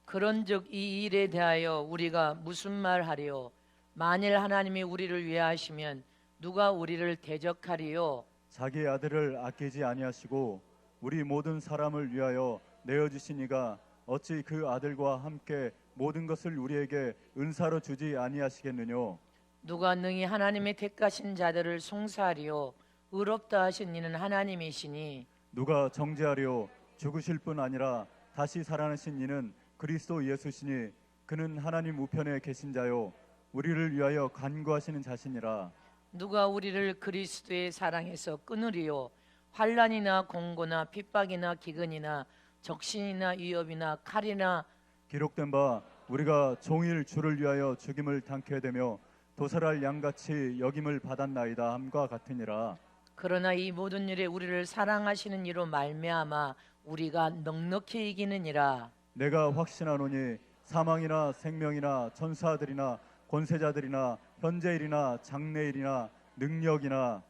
그런즉 이 일에 대하여 우리가 무슨 말하리요? 만일 하나님이 우리를 위하시면 누가 우리를 대적하리요? 자기 아들을 아끼지 아니하시고 우리 모든 사람을 위하여 내어 주시니가 어찌 그 아들과 함께 모든 것을 우리에게 은사로 주지 아니하시겠느뇨? 누가 능히 하나님의 택하신 자들을 송사하리요? 의롭다 하신 이는 하나님이시니 누가 정죄하리요? 죽으실 뿐 아니라 다시 살아나신 이는 그리스도 예수시니 그는 하나님 우편에 계신 자요 우리를 위하여 간구하시는 자시니라. 누가 우리를 그리스도의 사랑에서 끊으리요? 환난이나 공고나 핍박이나 기근이나 적신이나 위협이나 칼이나 기록된 바 우리가 종일 주를 위하여 죽임을 당케 되며 도살할 양같이 여김을 받았나이다 함과 같으니라. 그러나 이 모든 일에 우리를 사랑하시는 이로 말미암아 우리가 넉넉히 이기느니라. 내가 확신하노니 사망이나 생명이나 천사들이나 권세자들이나 현재일이나 장래일이나 능력이나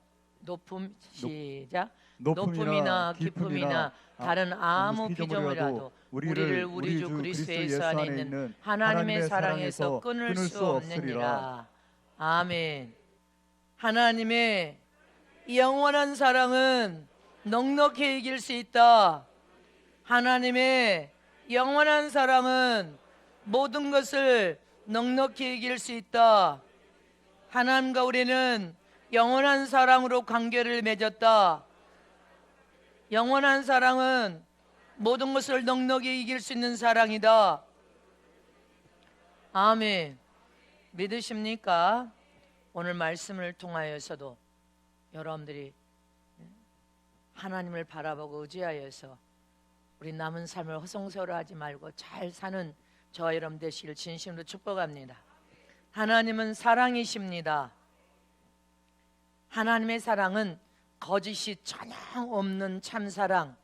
시작. 높음이나 깊음이나 다른 아무 피조물이라도 우리를 우리 주 그리스도 예수 안에 있는 하나님의 사랑에서 끊을 수 없느니라. 아멘. 하나님의 영원한 사랑은 넉넉히 이길 수 있다. 하나님의 영원한 사랑은 모든 것을 넉넉히 이길 수 있다. 하나님과 우리는 영원한 사랑으로 관계를 맺었다. 영원한 사랑은 모든 것을 넉넉히 이길 수 있는 사랑이다. 아멘. 믿으십니까? 오늘 말씀을 통하여서도 여러분들이 하나님을 바라보고 의지하여서 우리 남은 삶을 허송세월하지 말고 잘 사는 저와 여러분 되시길 진심으로 축복합니다. 하나님은 사랑이십니다. 하나님의 사랑은 거짓이 전혀 없는 참사랑.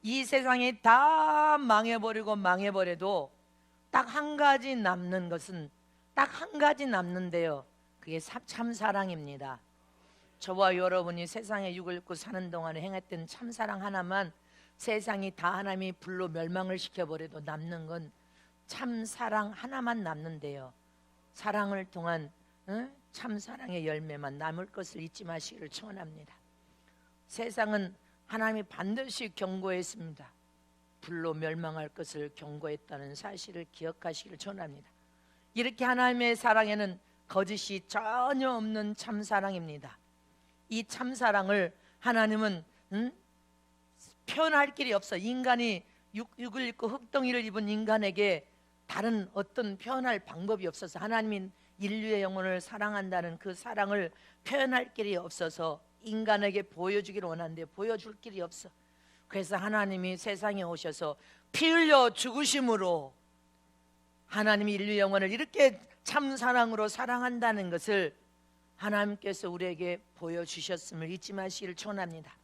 이 세상이 다 망해버려도 딱 한 가지 남는 것은 딱 한 가지 남는데요, 그게 참사랑입니다. 저와 여러분이 세상에 육을 입고 사는 동안에 행했던 참사랑 하나만 세상이 다 하나님이 불로 멸망을 시켜버려도 남는 건 참사랑 하나만 남는데요, 사랑을 통한 참사랑의 열매만 남을 것을 잊지 마시기를 축원합니다. 세상은 하나님이 반드시 경고했습니다. 불로 멸망할 것을 경고했다는 사실을 기억하시기를 축원합니다. 이렇게 하나님의 사랑에는 거짓이 전혀 없는 참사랑입니다. 이 참사랑을 하나님은 표현할 길이 없어. 인간이 육을 입고 흙덩이를 입은 인간에게 다른 어떤 표현할 방법이 없어서 하나님이 인류의 영혼을 사랑한다는 그 사랑을 표현할 길이 없어서 인간에게 보여주기를 원하는데 보여줄 길이 없어. 그래서 하나님이 세상에 오셔서 피 흘려 죽으심으로 하나님이 인류 영혼을 이렇게 참 사랑으로 사랑한다는 것을 하나님께서 우리에게 보여주셨음을 잊지 마시기를 축원합니다.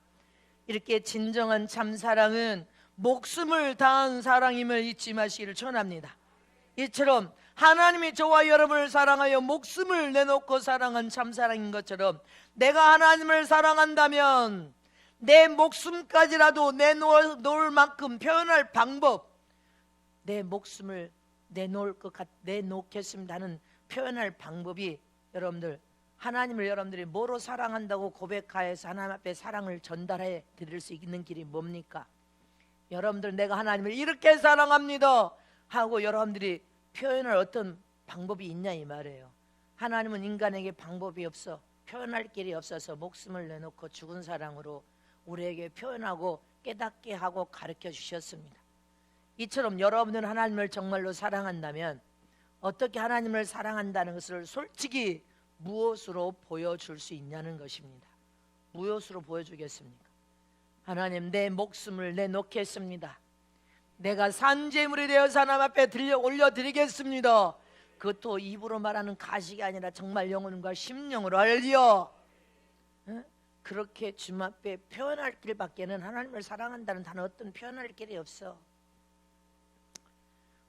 이렇게 진정한 참 사랑은 목숨을 다한 사랑임을 잊지 마시기를 축원합니다. 이처럼 하나님이 저와 여러분을 사랑하여 목숨을 내놓고 사랑한 참사랑인 것처럼 내가 하나님을 사랑한다면 내 목숨까지라도 내놓을 만큼 표현할 방법, 내 목숨을 내놓겠습니다 하는 표현할 방법이 여러분들, 하나님을 여러분들이 뭐로 사랑한다고 고백하여서 하나님 앞에 사랑을 전달해 드릴 수 있는 길이 뭡니까? 여러분들, 내가 하나님을 이렇게 사랑합니다 하고 여러분들이 표현할 어떤 방법이 있냐 이 말이에요. 하나님은 인간에게 방법이 없어, 표현할 길이 없어서 목숨을 내놓고 죽은 사랑으로 우리에게 표현하고 깨닫게 하고 가르쳐 주셨습니다. 이처럼 여러분들은 하나님을 정말로 사랑한다면 어떻게 하나님을 사랑한다는 것을 솔직히 무엇으로 보여줄 수 있냐는 것입니다. 무엇으로 보여주겠습니까? 하나님, 내 목숨을 내놓겠습니다. 내가 산제물이 되어서 하나님 앞에 올려드리겠습니다. 그것도 입으로 말하는 가식이 아니라 정말 영혼과 심령으로 알려 그렇게 주님 앞에 표현할 길밖에는 하나님을 사랑한다는 단어 어떤 표현할 길이 없어.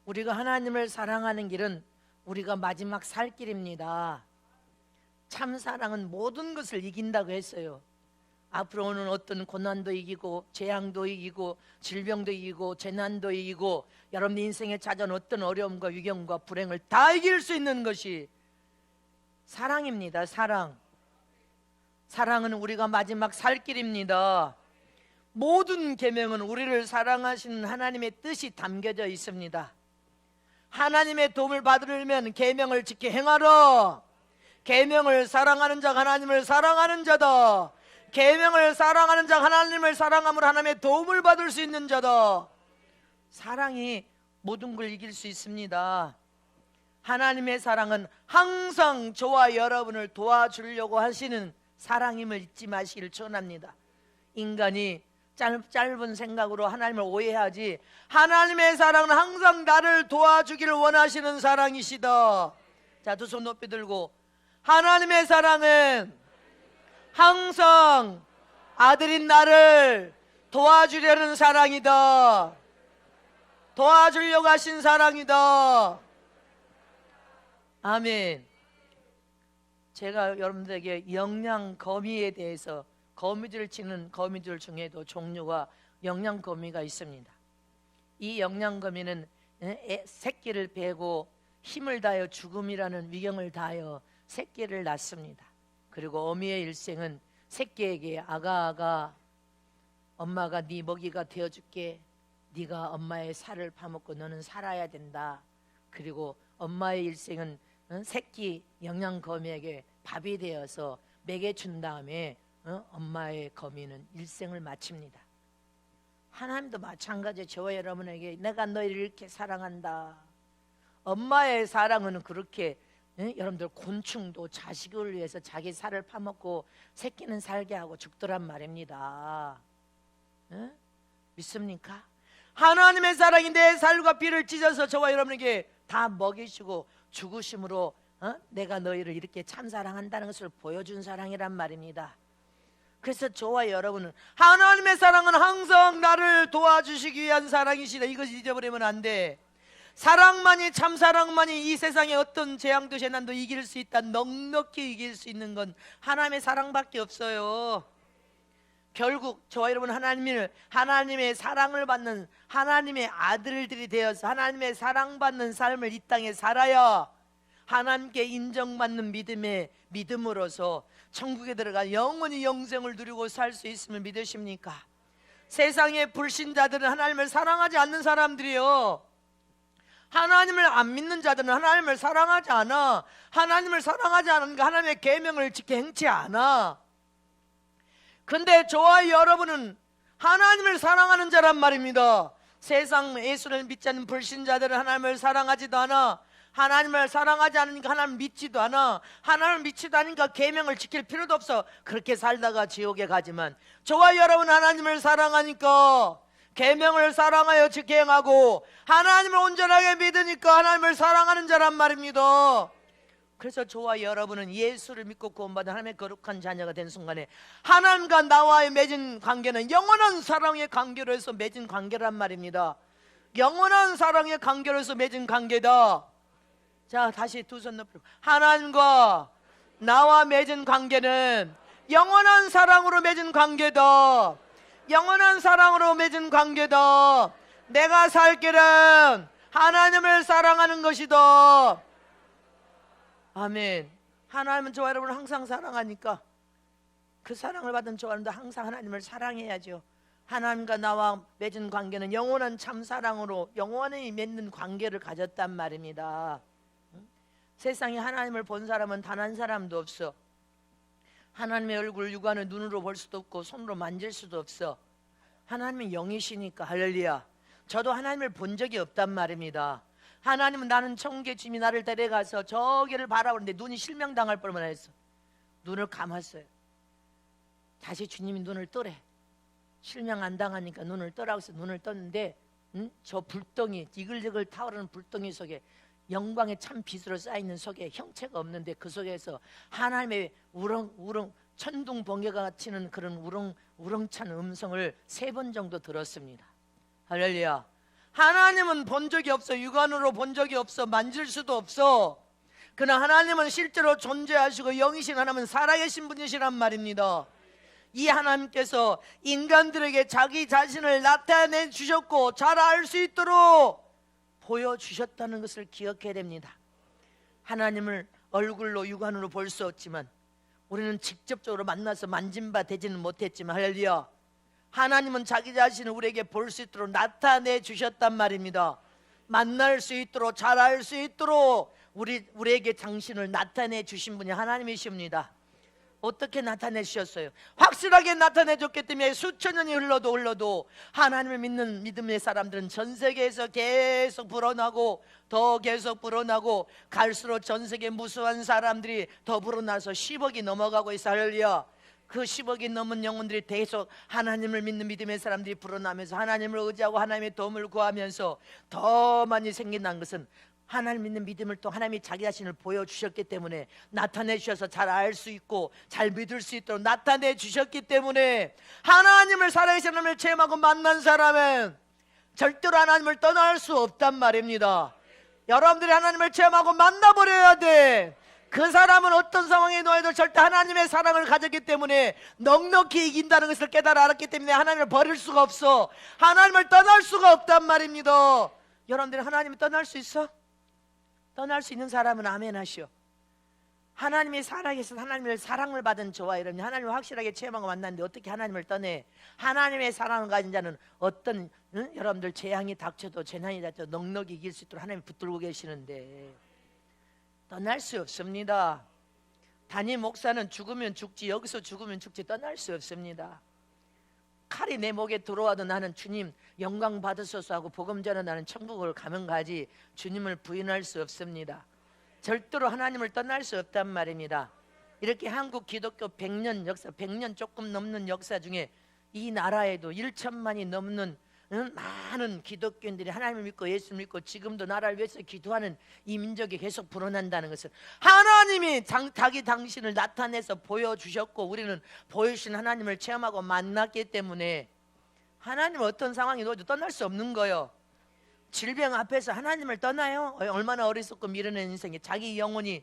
우리가 하나님을 사랑하는 길은 우리가 마지막 살 길입니다. 참 사랑은 모든 것을 이긴다고 했어요. 앞으로 오는 어떤 고난도 이기고 재앙도 이기고 질병도 이기고 재난도 이기고 여러분 인생에 찾아온 어떤 어려움과 위경과 불행을 다 이길 수 있는 것이 사랑입니다. 사랑은 우리가 마지막 살 길입니다. 모든 계명은 우리를 사랑하시는 하나님의 뜻이 담겨져 있습니다. 하나님의 도움을 받으려면 계명을 지켜 행하라. 계명을 사랑하는 자가 하나님을 사랑하는 자다. 계명을 사랑하는 자가 하나님을 사랑함으로 하나님의 도움을 받을 수 있는 자다. 사랑이 모든 걸 이길 수 있습니다. 하나님의 사랑은 항상 저와 여러분을 도와주려고 하시는 사랑임을 잊지 마시길 전합니다. 인간이 짧은 생각으로 하나님을 오해하지, 하나님의 사랑은 항상 나를 도와주기를 원하시는 사랑이시다. 자, 두 손 높이 들고, 하나님의 사랑은 항상 아들인 나를 도와주려는 사랑이다. 도와주려고 하신 사랑이다. 아멘. 제가 여러분들에게 영양거미에 대해서, 거미줄 치는 거미줄 중에도 종류가 영양거미가 있습니다. 이 영양거미는 새끼를 베고 힘을 다하여 죽음이라는 위경을 다하여 새끼를 낳습니다. 그리고 어미의 일생은 새끼에게 아가 엄마가 네 먹이가 되어줄게. 네가 엄마의 살을 파먹고 너는 살아야 된다. 그리고 엄마의 일생은 새끼 영양거미에게 밥이 되어서 먹여준 다음에 엄마의 거미는 일생을 마칩니다. 하나님도 마찬가지예요. 저와 여러분에게 내가 너희를 이렇게 사랑한다. 엄마의 사랑은 그렇게 여러분들 곤충도 자식을 위해서 자기 살을 파먹고 새끼는 살게 하고 죽더란 말입니다. 믿습니까? 하나님의 사랑이 내 살과 피를 찢어서 저와 여러분에게 다 먹이시고 죽으심으로 내가 너희를 이렇게 참사랑한다는 것을 보여준 사랑이란 말입니다. 그래서 저와 여러분은 하나님의 사랑은 항상 나를 도와주시기 위한 사랑이시다. 이것을 잊어버리면 안 돼. 사랑만이, 참사랑만이 이 세상의 어떤 재앙도 재난도 이길 수 있다. 넉넉히 이길 수 있는 건 하나님의 사랑밖에 없어요. 결국 저와 여러분 하나님의 사랑을 받는 하나님의 아들들이 되어서 하나님의 사랑받는 삶을 이 땅에 살아야 하나님께 인정받는 믿음으로서 천국에 들어가 영원히 영생을 누리고 살 수 있음을 믿으십니까? 세상의 불신자들은 하나님을 사랑하지 않는 사람들이요, 하나님을 안 믿는 자들은 하나님을 사랑하지 않아. 하나님을 사랑하지 않으니까 하나님의 계명을 지켜 행치 않아. 근데 저와 여러분은 하나님을 사랑하는 자란 말입니다. 세상 예수를 믿지 않는 불신자들은 하나님을 사랑하지도 않아. 하나님을 사랑하지 않으니까 하나님을 믿지도 않아. 하나님을 믿지도 않으니까 계명을 지킬 필요도 없어. 그렇게 살다가 지옥에 가지만 저와 여러분 하나님을 사랑하니까 계명을 사랑하여 지켜 행하고 하나님을 온전하게 믿으니까 하나님을 사랑하는 자란 말입니다. 그래서 저와 여러분은 예수를 믿고 구원받은 하나님의 거룩한 자녀가 된 순간에 하나님과 나와의 맺은 관계는 영원한 사랑의 관계로 해서 맺은 관계란 말입니다. 영원한 사랑의 관계로 해서 맺은 관계다. 자, 다시 두 손 높이고, 하나님과 나와 맺은 관계는 영원한 사랑으로 맺은 관계다. 영원한 사랑으로 맺은 관계다. 내가 살 길은 하나님을 사랑하는 것이다. 아멘. 하나님은 저와 여러분을 항상 사랑하니까 그 사랑을 받은 저와 여러분도 항상 하나님을 사랑해야죠. 하나님과 나와 맺은 관계는 영원한 참사랑으로 영원히 맺는 관계를 가졌단 말입니다. 세상에 하나님을 본 사람은 단 한 사람도 없어. 하나님의 얼굴 육안을 눈으로 볼 수도 없고 손으로 만질 수도 없어. 하나님은 영이시니까. 할렐루야. 저도 하나님을 본 적이 없단 말입니다. 하나님은 나는 천국의 주님이 나를 데려가서 저기를 바라보는데 눈이 실명당할 뻔만 했어. 눈을 감았어요. 다시 주님이 눈을 떠래. 실명 안 당하니까 눈을 떠라고 해서 눈을 떴는데 저 불덩이, 이글이글 타오르는 불덩이 속에 영광의 참 빛으로 쌓이는 속에 형체가 없는데 그 속에서 하나님의 우렁우렁 천둥 번개가 치는 그런 우렁찬 음성을 3번 정도 들었습니다. 할렐루야. 하나님은 본 적이 없어. 육안으로 본 적이 없어. 만질 수도 없어. 그러나 하나님은 실제로 존재하시고 영이신 하나님은 살아계신 분이시란 말입니다. 이 하나님께서 인간들에게 자기 자신을 나타내 주셨고 잘 알 수 있도록 보여주셨다는 것을 기억해야 됩니다. 하나님을 얼굴로 육안으로 볼 수 없지만, 우리는 직접적으로 만나서 만진 바 되지는 못했지만, 할렐루야, 하나님은 자기 자신을 우리에게 볼 수 있도록 나타내 주셨단 말입니다. 만날 수 있도록 잘 알 수 있도록 우리에게 당신을 나타내 주신 분이 하나님이십니다. 어떻게 나타내 주셨어요? 확실하게 나타내 줬기 때문에 수천 년이 흘러도 하나님을 믿는 믿음의 사람들은 전 세계에서 계속 불어나고 더 계속 불어나고, 갈수록 전 세계 무수한 사람들이 더 불어나서 10억이 넘어가고 있어. 할렐루야. 그 10억이 넘은 영혼들이 계속 하나님을 믿는 믿음의 사람들이 불어나면서 하나님을 의지하고 하나님의 도움을 구하면서 더 많이 생긴다는 것은, 하나님 믿는 믿음을 또 하나님이 자기 자신을 보여주셨기 때문에, 나타내 주셔서 잘 알 수 있고 잘 믿을 수 있도록 나타내 주셨기 때문에, 하나님을 살아계신 하나님을 체험하고 만난 사람은 절대로 하나님을 떠날 수 없단 말입니다. 여러분들이 하나님을 체험하고 만나버려야 돼. 그 사람은 어떤 상황에 놓여도 절대 하나님의 사랑을 가졌기 때문에 넉넉히 이긴다는 것을 깨달아 알았기 때문에 하나님을 버릴 수가 없어. 하나님을 떠날 수가 없단 말입니다. 여러분들이 하나님을 떠날 수 있어? 떠날 수 있는 사람은 아멘 하시오. 하나님이 살아계셔서 하나님의 사랑을 받은 저와 여러분이 하나님을 확실하게 체험하고 만났는데 어떻게 하나님을 떠내? 하나님의 사랑을 가진 자는 어떤 여러분들 재앙이 닥쳐도 재난이 닥쳐도 넉넉히 이길 수 있도록 하나님이 붙들고 계시는데 떠날 수 없습니다. 담임 목사는 죽으면 죽지, 여기서 죽으면 죽지, 떠날 수 없습니다. 칼이 내 목에 들어와도 나는 주님 영광 받으소서 하고 복음 전해 나는 천국을 가면 가지 주님을 부인할 수 없습니다. 절대로 하나님을 떠날 수 없단 말입니다. 이렇게 한국 기독교 100년 역사, 100년 조금 넘는 역사 중에 이 나라에도 1천만이 넘는 많은 기독교인들이 하나님을 믿고 예수 믿고 지금도 나라를 위해서 기도하는 이 민족이 계속 불어난다는 것은, 하나님이 자기 당신을 나타내서 보여주셨고 우리는 보여주신 하나님을 체험하고 만났기 때문에 하나님은 어떤 상황이 놓여도 떠날 수 없는 거예요. 질병 앞에서 하나님을 떠나요? 얼마나 어리석고 미련한 인생이, 자기 영혼이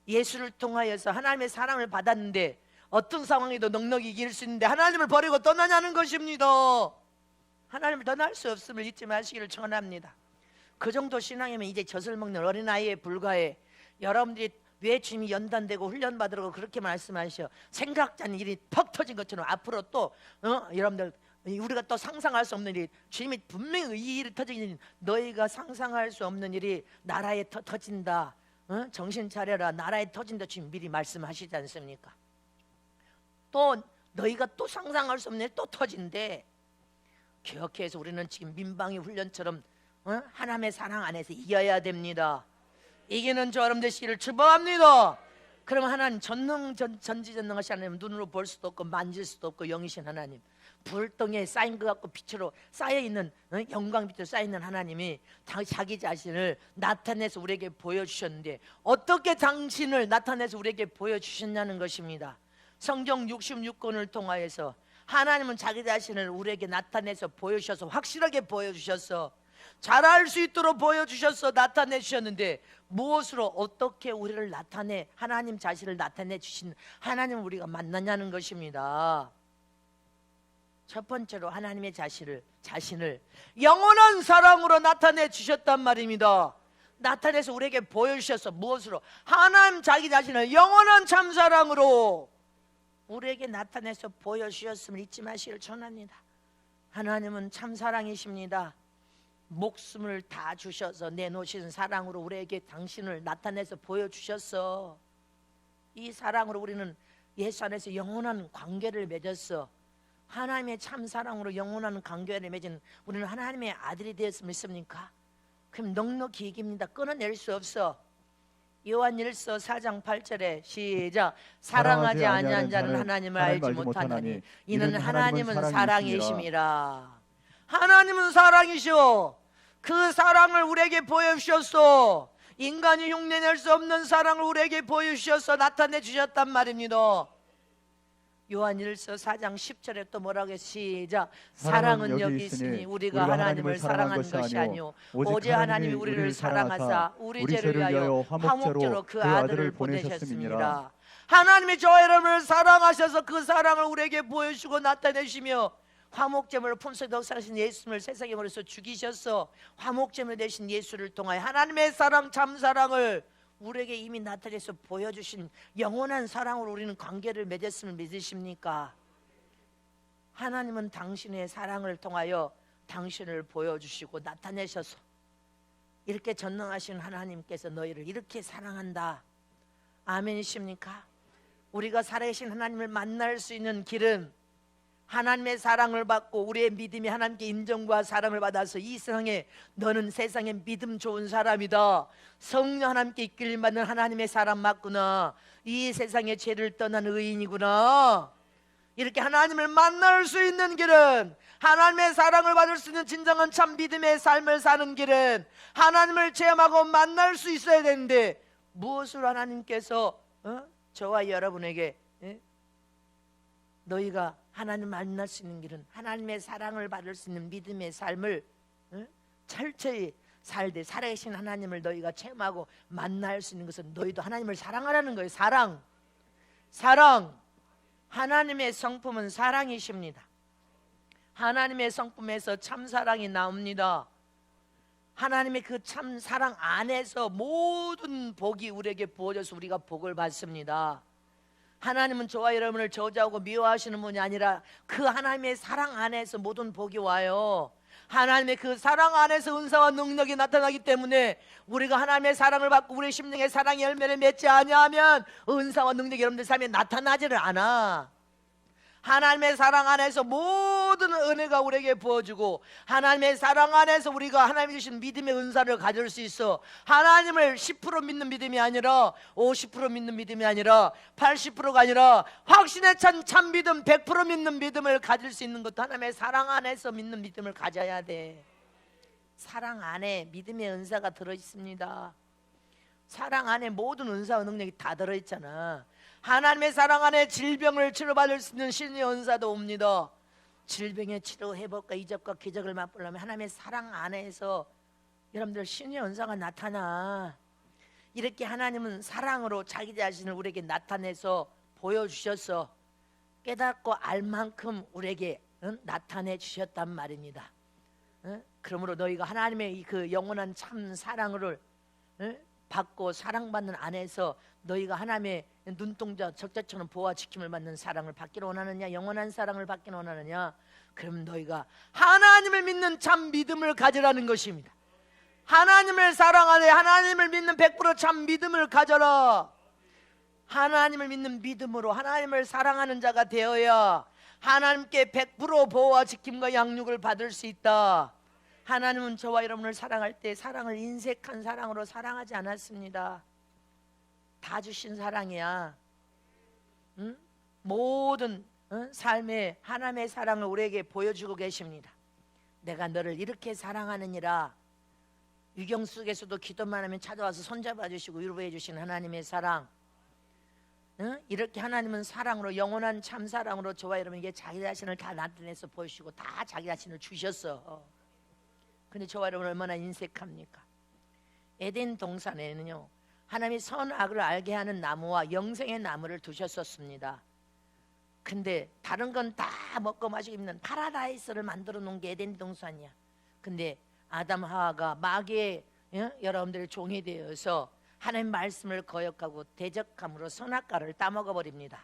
예수를 통하여서 하나님의 사랑을 받았는데 어떤 상황에도 넉넉히 이길 수 있는데 하나님을 버리고 떠나냐는 것입니다. 하나님을 떠날 수 없음을 잊지 마시기를 청합니다. 그 정도 신앙이면 이제 젖을 먹는 어린아이에 불과해. 여러분들이 왜 주님이 연단되고 훈련받으라고 그렇게 말씀하셔? 생각지 않은 일이 퍽 터진 것처럼 앞으로 또 여러분들 우리가 또 상상할 수 없는 일이, 주님이 분명히 이 일이 터지는, 너희가 상상할 수 없는 일이 나라에 터진다. 정신 차려라, 나라에 터진다. 주님 미리 말씀하시지 않습니까? 또 너희가 또 상상할 수 없는 일이 또 터진대. 기억해서 우리는 지금 민방위 훈련처럼 하나님의 사랑 안에서 이겨야 됩니다. 이기는 저 여러분 되시기를 축복합니다. 그럼 하나님 전지전능하신 하나님, 눈으로 볼 수도 없고 만질 수도 없고 영이신 하나님, 불덩이에 쌓인 것 같고 빛으로 쌓여있는 영광 빛으로 쌓여있는 하나님이 자기 자신을 나타내서 우리에게 보여주셨는데 어떻게 당신을 나타내서 우리에게 보여주셨냐는 것입니다. 성경 66권을 통하여서 하나님은 자기 자신을 우리에게 나타내서 보여주셔서, 확실하게 보여주셔서, 잘 알 수 있도록 보여주셔서 나타내 주셨는데, 무엇으로 어떻게 우리를 나타내, 하나님 자신을 나타내 주신 하나님을 우리가 만나냐는 것입니다. 첫 번째로 하나님의 자신을 영원한 사랑으로 나타내 주셨단 말입니다. 나타내서 우리에게 보여주셔서 무엇으로? 하나님 자기 자신을 영원한 참사랑으로 우리에게 나타내서 보여주셨음을 잊지 마시기를 전합니다. 하나님은 참사랑이십니다. 목숨을 다 주셔서 내놓으신 사랑으로 우리에게 당신을 나타내서 보여주셨어. 이 사랑으로 우리는 예수 안에서 영원한 관계를 맺었어. 하나님의 참사랑으로 영원한 관계를 맺은 우리는 하나님의 아들이 되었으면 믿습니까? 그럼 넉넉히 이깁니다. 끊어낼 수 없어. 요한일서 4장 8절에 시작. 사랑하지 아니한 자는 하나님을 알지 못하나니 이는 하나님은 사랑이심이라. 하나님은 사랑이시오. 그 사랑을 우리에게 보여주셨어. 인간이 흉내낼 수 없는 사랑을 우리에게 보여주셔서 나타내 주셨단 말입니다. 요한일서 4장 10절에 또 뭐라고 해? 시작. 사랑은 여기 있으니 우리가 하나님을 사랑한 것이 아니오 오직 하나님이 우리를 사랑하사 우리 죄를 위하여 화목제로 그 아들을 보내셨습니다. 하나님이 저와 여러분을 사랑하셔서 그 사랑을 우리에게 보여주고 나타내시며 화목제물을 품속에 넉살하신 예수님을 세상에 버려서 죽이셔서 화목제물 되신 예수를 통하여 하나님의 사랑, 참사랑을 우리에게 이미 나타내서 보여주신 영원한 사랑으로 우리는 관계를 맺었음을 믿으십니까? 하나님은 당신의 사랑을 통하여 당신을 보여주시고 나타내셔서 이렇게 전능하신 하나님께서 너희를 이렇게 사랑한다. 아멘이십니까? 우리가 살아계신 하나님을 만날 수 있는 길은 하나님의 사랑을 받고 우리의 믿음이 하나님께 인정과 사랑을 받아서 이 세상에 너는 세상에 믿음 좋은 사람이다, 성령 하나님께 이끌림 받는 하나님의 사람 맞구나, 이 세상의 죄를 떠난 의인이구나, 이렇게 하나님을 만날 수 있는 길은, 하나님의 사랑을 받을 수 있는 진정한 참 믿음의 삶을 사는 길은 하나님을 체험하고 만날 수 있어야 되는데, 무엇을 하나님께서 저와 여러분에게 너희가 하나님 만날 수 있는 길은 하나님의 사랑을 받을 수 있는 믿음의 삶을 철저히 살되 살아계신 하나님을 너희가 체험하고 만날 수 있는 것은 너희도 하나님을 사랑하라는 거예요. 사랑. 하나님의 성품은 사랑이십니다. 하나님의 성품에서 참사랑이 나옵니다. 하나님의 그 참사랑 안에서 모든 복이 우리에게 부어져서 우리가 복을 받습니다. 하나님은 저와 여러분을 저주하고 미워하시는 분이 아니라 그 하나님의 사랑 안에서 모든 복이 와요. 하나님의 그 사랑 안에서 은사와 능력이 나타나기 때문에 우리가 하나님의 사랑을 받고 우리의 심령의 사랑의 열매를 맺지 아니하면 은사와 능력이 여러분들 삶에 나타나지를 않아. 하나님의 사랑 안에서 모든 은혜가 우리에게 부어주고 하나님의 사랑 안에서 우리가 하나님이 주신 믿음의 은사를 가질 수 있어. 하나님을 10% 믿는 믿음이 아니라 50% 믿는 믿음이 아니라 80%가 아니라 확신에 찬 참 믿음 100% 믿는 믿음을 가질 수 있는 것도 하나님의 사랑 안에서 믿는 믿음을 가져야 돼. 사랑 안에 믿음의 은사가 들어있습니다. 사랑 안에 모든 은사와 능력이 다 들어있잖아. 하나님의 사랑 안에 질병을 치료받을 수 있는 신의 은사도 옵니다. 질병의 치료, 회복과 이적과 기적을 맛보려면 하나님의 사랑 안에서 여러분들 신의 은사가 나타나. 이렇게 하나님은 사랑으로 자기 자신을 우리에게 나타내서 보여주셔서 깨닫고 알 만큼 우리에게 나타내 주셨단 말입니다. 그러므로 너희가 하나님의 그 영원한 참 사랑을 받고 사랑받는 안에서 너희가 하나님의 눈동자 적자처럼 보호와 지킴을 받는 사랑을 받기를 원하느냐, 영원한 사랑을 받기를 원하느냐, 그럼 너희가 하나님을 믿는 참 믿음을 가지라는 것입니다. 하나님을 사랑하되 하나님을 믿는 100% 참 믿음을 가져라. 하나님을 믿는 믿음으로 하나님을 사랑하는 자가 되어야 하나님께 100% 보호와 지킴과 양육을 받을 수 있다. 하나님은 저와 여러분을 사랑할 때 사랑을 인색한 사랑으로 사랑하지 않았습니다. 다 주신 사랑이야. 모든 삶의 하나님의 사랑을 우리에게 보여주고 계십니다. 내가 너를 이렇게 사랑하느니라. 위경 속에서도 기도만 하면 찾아와서 손잡아 주시고 위로해 주신 하나님의 사랑. 이렇게 하나님은 사랑으로, 영원한 참 사랑으로 저와 여러분에게 자기 자신을 다 나타내서 보여주시고 다 자기 자신을 주셨어. 근데 저와 여러분 얼마나 인색합니까? 에덴 동산에는요, 하나님이 선악을 알게 하는 나무와 영생의 나무를 두셨었습니다. 근데 다른 건 다 먹고 마시고 있는 파라다이스를 만들어 놓은 게 에덴 동산이야. 근데 아담 하와가 마귀의 여러분들의 종이 되어서 하나님 말씀을 거역하고 대적함으로 선악과를 따먹어 버립니다.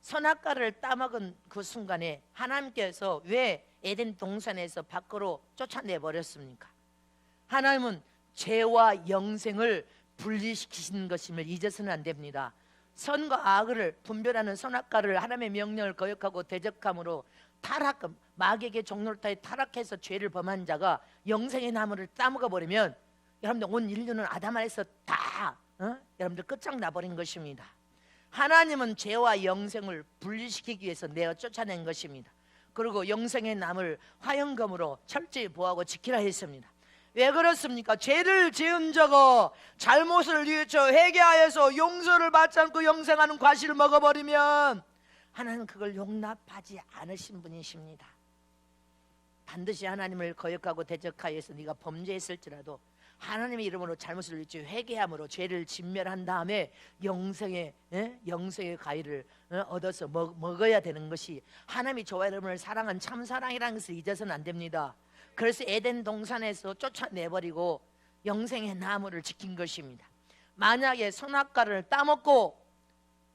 선악과를 따먹은 그 순간에 하나님께서 왜 에덴 동산에서 밖으로 쫓아내 버렸습니까? 하나님은 죄와 영생을 분리시키시는 것임을 잊어서는 안 됩니다. 선과 악을 분별하는 선악과를 하나님의 명령을 거역하고 대적함으로 마귀에게 종노릇하여 타락해서 죄를 범한 자가 영생의 나무를 따먹어 버리면 여러분들 온 인류는 아담 안에서 다 여러분들 끝장나 버린 것입니다. 하나님은 죄와 영생을 분리시키기 위해서 내어 쫓아낸 것입니다. 그리고 영생의 나무를 화영검으로 철저히 보호하고 지키라 했습니다. 왜 그렇습니까? 죄를 지은 자가 잘못을 뉘우쳐 회개하여서 용서를 받지 않고 영생하는 과실을 먹어버리면 하나님은 그걸 용납하지 않으신 분이십니다. 반드시 하나님을 거역하고 대적하여서 네가 범죄했을지라도 하나님의 이름으로 잘못을 일찍 회개함으로 죄를 진멸한 다음에 영생의 과일을 얻어서 먹어야 되는 것이 하나님이 저와 여러분을 사랑한 참사랑이라는 것을 잊어서는 안 됩니다. 그래서 에덴 동산에서 쫓아내버리고 영생의 나무를 지킨 것입니다. 만약에 선악과를 따먹고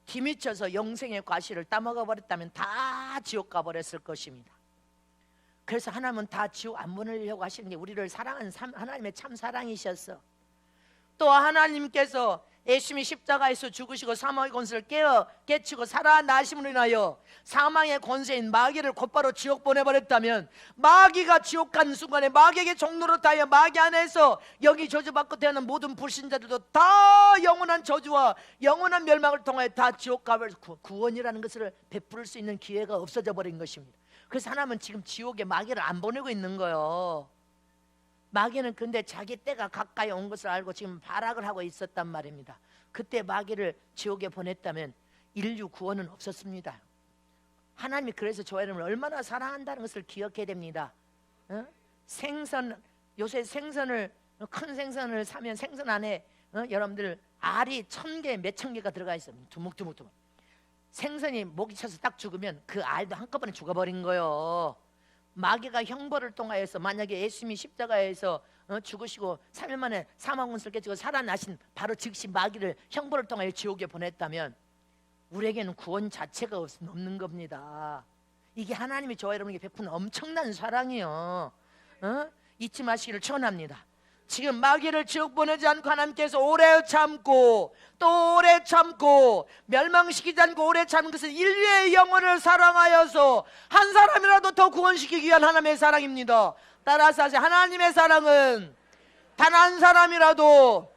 뒤미쳐서 영생의 과실을 따먹어 버렸다면 다 지옥 가버렸을 것입니다. 그래서 하나님은 다 지옥 안 보내려고 하시는 게 우리를 사랑하는 하나님의 참 사랑이셨어. 또 하나님께서 예수님이 십자가에서 죽으시고 사망의 권세를 깨치고 살아나심으로 인하여 사망의 권세인 마귀를 곧바로 지옥 보내버렸다면, 마귀가 지옥 간 순간에 마귀에게 종로로 타여 마귀 안에서 영이 저주받고 태어난 모든 불신자들도 다 영원한 저주와 영원한 멸망을 통하여 다 지옥 가버려 구원이라는 것을 베풀 수 있는 기회가 없어져 버린 것입니다. 그래서 하나님은 지금 지옥에 마귀를 안 보내고 있는 거예요. 마귀는 근데 자기 때가 가까이 온 것을 알고 지금 발악을 하고 있었단 말입니다. 그때 마귀를 지옥에 보냈다면 인류 구원은 없었습니다. 하나님이 그래서 저와 여러분을 얼마나 사랑한다는 것을 기억해야 됩니다. 요새 생선을, 큰 생선을 사면 생선 안에 여러분들 알이 1000개 몇천 개가 들어가 있어요. 두묵두묵. 생선이 목이 쳐서 딱 죽으면 그 알도 한꺼번에 죽어버린 거예요. 마귀가 형벌을 통하여서 만약에 예수님이 십자가에서 죽으시고 3일 만에 사망권세를 깨치고 살아나신 바로 즉시 마귀를 형벌을 통하여 지옥에 보냈다면 우리에게는 구원 자체가 없는 겁니다. 이게 하나님이 저와 여러분에게 베푸는 엄청난 사랑이요. 잊지 마시기를 축원합니다. 지금 마귀를 지옥 보내지 않고 하나님께서 오래 참고 또 오래 참고 멸망시키지 않고 오래 참는 것은 인류의 영혼을 사랑하여서 한 사람이라도 더 구원시키기 위한 하나님의 사랑입니다. 따라서 하세요. 하나님의 사랑은 단 한 사람이라도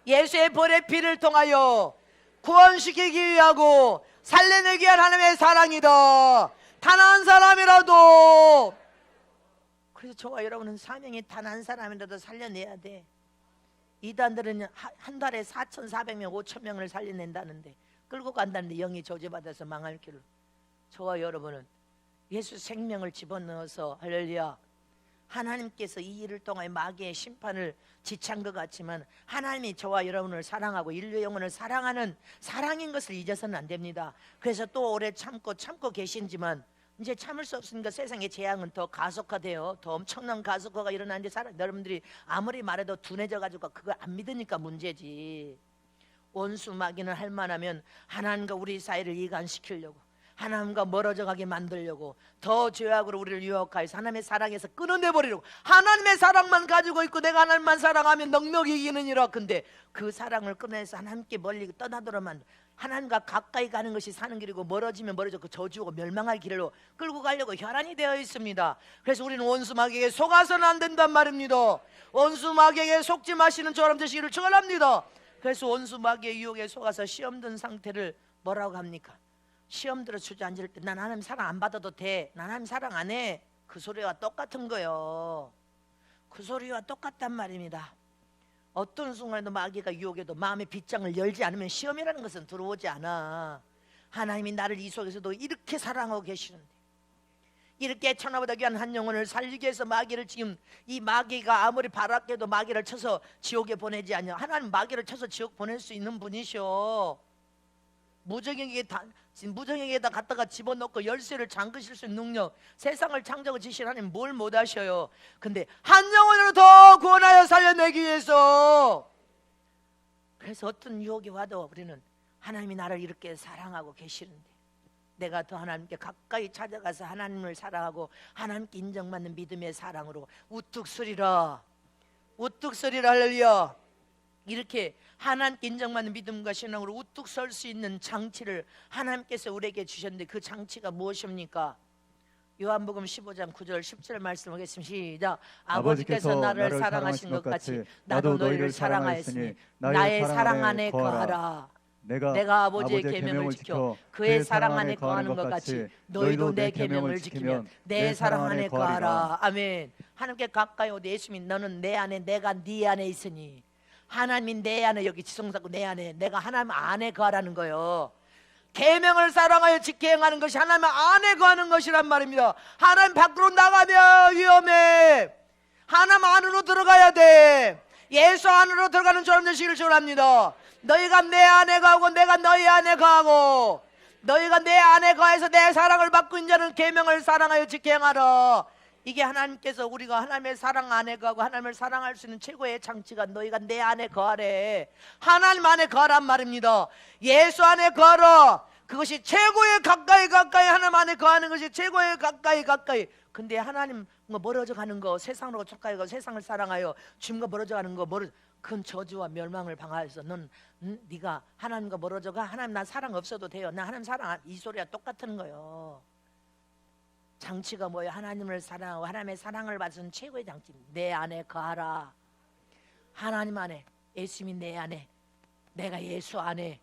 예수의 벌의 피를 통하여 구원시키기 위하고 살려내기 위한 하나님의 사랑이다. 단 한 사람이라도. 그래서 저와 여러분은 사명이 단 한 사람이라도 살려내야 돼. 이단들은 한 달에 4,400명 5,000명을 살려낸다는데, 끌고 간다는데 영이 저주받아서 망할 길을. 저와 여러분은 예수 생명을 집어넣어서 할렐루야, 하나님께서 이 일을 통해 마귀의 심판을 지찬 것 같지만 하나님이 저와 여러분을 사랑하고 인류 영혼을 사랑하는 사랑인 것을 잊어서는 안 됩니다. 그래서 또 오래 참고 계시지만 이제 참을 수 없으니까 세상의 재앙은 더 가속화돼요. 더 엄청난 가속화가 일어나는데 여러분들이 아무리 말해도 둔해져 가지고 그걸 안 믿으니까 문제지. 원수 마귀는 할 만하면 하나님과 우리 사이를 이간시키려고, 하나님과 멀어져 가게 만들려고, 더 죄악으로 우리를 유혹하여서 하나님의 사랑에서 끊어내버리려고, 하나님의 사랑만 가지고 있고 내가 하나님만 사랑하면 넉넉히 이기느니라. 근데 그 사랑을 끊어내서 하나님께 멀리 떠나도록만, 하나님과 가까이 가는 것이 사는 길이고 멀어지면 멀어져 그 저주고 멸망할 길로 끌고 가려고 혈안이 되어 있습니다. 그래서 우리는 원수 마귀에게 속아서는 안 된단 말입니다. 원수 마귀에게 속지 마시는 저람 되시기를 축원합니다. 그래서 원수 마귀의 유혹에 속아서 시험 든 상태를 뭐라고 합니까? 시험 들어 주저앉을 때 난 하나님 사랑 안 받아도 돼, 난 하나님 사랑 안 해, 그 소리와 똑같은 거예요. 그 소리와 똑같단 말입니다. 어떤 순간에도 마귀가 유혹해도 마음의 빗장을 열지 않으면 시험이라는 것은 들어오지 않아. 하나님이 나를 이 속에서도 이렇게 사랑하고 계시는데, 이렇게 천하보다 귀한 한 영혼을 살리기 위해서 마귀를, 지금 이 마귀가 아무리 바랄게도 마귀를 쳐서 지옥에 보내지 않냐. 하나님 마귀를 쳐서 지옥 보낼 수 있는 분이셔. 무정에게다 갖다가 집어넣고 열쇠를 잠그실 수 있는 능력, 세상을 창조하고 지신 하나님 뭘 못하셔요. 근데 한 영혼으로 더 구원하여 살려내기 위해서. 그래서 어떤 유혹이 와도 우리는 하나님이 나를 이렇게 사랑하고 계시는데 내가 더 하나님께 가까이 찾아가서 하나님을 사랑하고 하나님께 인정받는 믿음의 사랑으로 우뚝 서리라, 우뚝 서리라. 할렐루야. 이렇게 하나님께 인정받는 믿음과 신앙으로 우뚝 설 수 있는 장치를 하나님께서 우리에게 주셨는데, 그 장치가 무엇입니까? 요한복음 15장 9절 10절 말씀하겠습니다. 시작. 아버지께서 나를 사랑하신 것 같이 나도 너희를 사랑하였으니 나의 사랑 안에 거하라. 내가 아버지의 계명을 지켜 그의 사랑 안에 거하는 것 같이 너희도 내 계명을 지키면 내 사랑 안에 거하라. 아멘. 하나님께 가까이 오되 예수님, 너는 내 안에, 내가 네 안에 있으니, 하나님이 내 안에, 여기 지성사고 내 안에, 내가 하나님 안에 거하라는 거예요. 계명을 사랑하여 지켜 행하는 것이 하나님 안에 거하는 것이란 말입니다. 하나님 밖으로 나가면 위험해. 하나님 안으로 들어가야 돼. 예수 안으로 들어가는 사람 되시기를 축원합니다. 너희가 내 안에 거하고 내가 너희 안에 거하고 너희가 내 안에 거해서 내 사랑을 받고 있는 자는 계명을 사랑하여 지켜 행하라. 이게 하나님께서 우리가 하나님의 사랑 안에 거하고 하나님을 사랑할 수 있는 최고의 장치가 너희가 내 안에 거하래. 하나님 안에 거하란 말입니다. 예수 안에 거하라. 그것이 최고의 가까이 하나님 안에 거하는 것이 최고의 가까이. 근데 하나님 멀어져 가는 거, 세상으로 가까이 가고 세상을 사랑하여 주님과 멀어져 가는 거, 그건 저주와 멸망을 방하여서 네가 하나님과 멀어져 가. 하나님 나 사랑 없어도 돼요. 나 하나님 사랑 이 소리가 똑같은 거예요. 장치가 뭐예요? 하나님을 사랑하고 하나님의 사랑을 받은 최고의 장치. 내 안에 거하라. 하나님 안에, 예수님이 내 안에, 내가 예수 안에,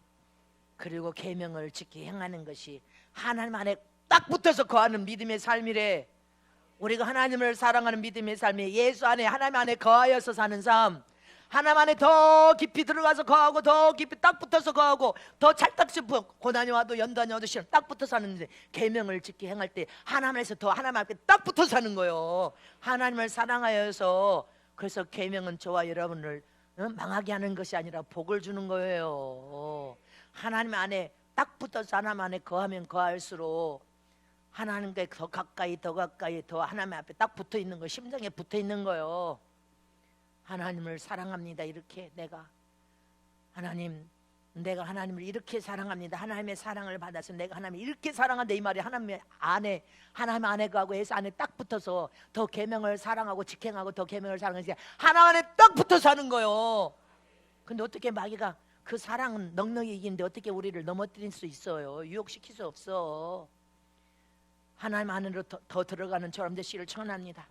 그리고 계명을 지켜 행하는 것이 하나님 안에 딱 붙어서 거하는 믿음의 삶이래. 우리가 하나님을 사랑하는 믿음의 삶이 예수 안에, 하나님 안에 거하여서 사는 삶. 하나님 안에 더 깊이 들어가서 거하고 더 깊이 딱 붙어서 거하고 더 찰떡 싶어. 고난이 와도 연단이 와도 싫어. 딱 붙어 사는데 계명을 지켜 행할 때 하나님 안에서 더 하나님 앞에 딱 붙어 사는 거예요. 하나님을 사랑하여서. 그래서 계명은 저와 여러분을 망하게 하는 것이 아니라 복을 주는 거예요. 하나님 안에 딱 붙어서 하나님 안에 거하면 거할수록 하나님께 더 가까이 더 하나님 앞에 딱 붙어 있는 거, 심장에 붙어 있는 거요. 하나님을 사랑합니다. 이렇게 내가 하나님을 이렇게 사랑합니다. 하나님의 사랑을 받아서 내가 하나님을 이렇게 사랑한다 이 말이 하나님 안에 가고 예수 안에 딱 붙어서 더 계명을 사랑하고 직행하고 더 계명을 사랑하지 하나님 안에 딱 붙어 사는 거요. 근데 어떻게 마귀가 그 사랑은 넉넉히 이기는데 어떻게 우리를 넘어뜨릴 수 있어요? 유혹시킬 수 없어. 하나님 안으로 더 들어가는 저람 되시기를 축원합니다.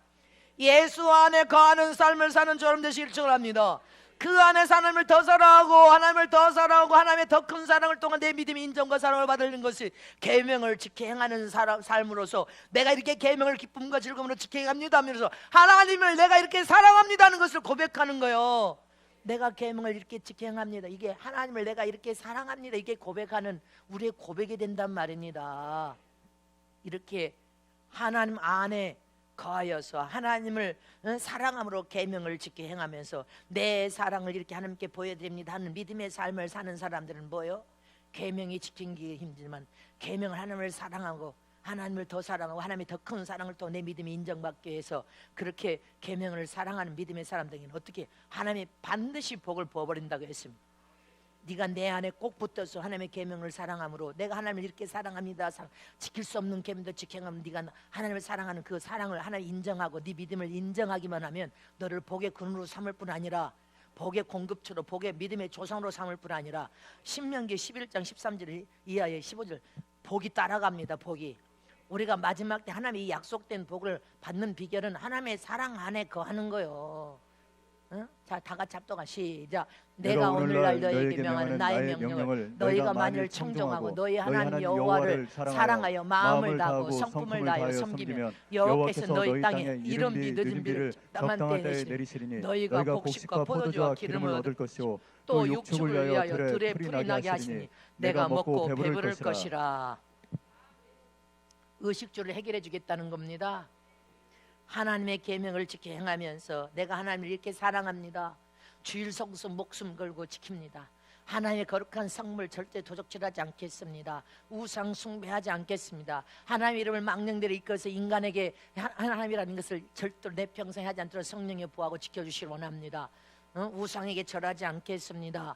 예수 안에 거하는 삶을 사는 저람 되시기를 축원합니다. 그 안에 하나님을 더 사랑하고 하나님을 더 사랑하고 하나님의 더 큰 사랑을 통한 내 믿음의 인정과 사랑을 받는 것이 계명을 지켜 행하는 삶으로서 내가 이렇게 계명을 기쁨과 즐거움으로 지켜 행합니다 하면서 하나님을 내가 이렇게 사랑합니다는 것을 고백하는 거예요. 내가 계명을 이렇게 지켜 행합니다. 이게 하나님을 내가 이렇게 사랑합니다. 이게 고백하는 우리의 고백이 된단 말입니다. 이렇게 하나님 안에 거하여서 하나님을 사랑함으로 계명을 지켜 행하면서 내 사랑을 이렇게 하나님께 보여드립니다 하는 믿음의 삶을 사는 사람들은 뭐예요? 계명이 지키기 힘들지만 계명을 하나님을 사랑하고 하나님을 더 사랑하고 하나님의 더 큰 사랑을 또 내 믿음이 인정받기 위해서 그렇게 계명을 사랑하는 믿음의 사람들에게는 어떻게 하나님이 반드시 복을 부어버린다고 했습니다. 네가 내 안에 꼭 붙어서 하나님의 계명을 사랑함으로 내가 하나님을 이렇게 사랑합니다. 지킬 수 없는 계명도 지켜가면 네가 하나님을 사랑하는 그 사랑을 하나님 인정하고 네 믿음을 인정하기만 하면 너를 복의 근원으로 삼을 뿐 아니라 복의 공급처로 복의 믿음의 조상으로 삼을 뿐 아니라 신명기 11장 13절 이하의 15절 복이 따라갑니다. 복이 우리가 마지막 때 하나님이 약속된 복을 받는 비결은 하나님의 사랑 안에 거하는 거요. 자, 다 같이 합동하 시작. 내가 오늘날 너희에게 명하는 나의 명령을 너희가 만일 청종하고 너희 하나님 여호와를 사랑하여 마음을 다하고 성품을 다하여 섬기면 여호와께서 너희 땅에 이름 늦은 비를 적당한 때에 내리시리니 너희가 곡식과 포도주와 기름을 얻을 것이요 또 육축을 위하여 들에 풀이 나게 하시니 내가 먹고 배부를 것이라. 의식주를 해결해 주겠다는 겁니다. 하나님의 계명을 지켜 행하면서 내가 하나님을 이렇게 사랑합니다. 주일 성수 목숨 걸고 지킵니다. 하나님의 거룩한 성물 절대 도적질하지 않겠습니다. 우상 숭배하지 않겠습니다. 하나님의 이름을 망령대로 이끌어서 인간에게 하나님이라는 것을 절대로 내 평생에 하지 않도록 성령에 보호하고 지켜주시길 원합니다. 우상에게 절하지 않겠습니다.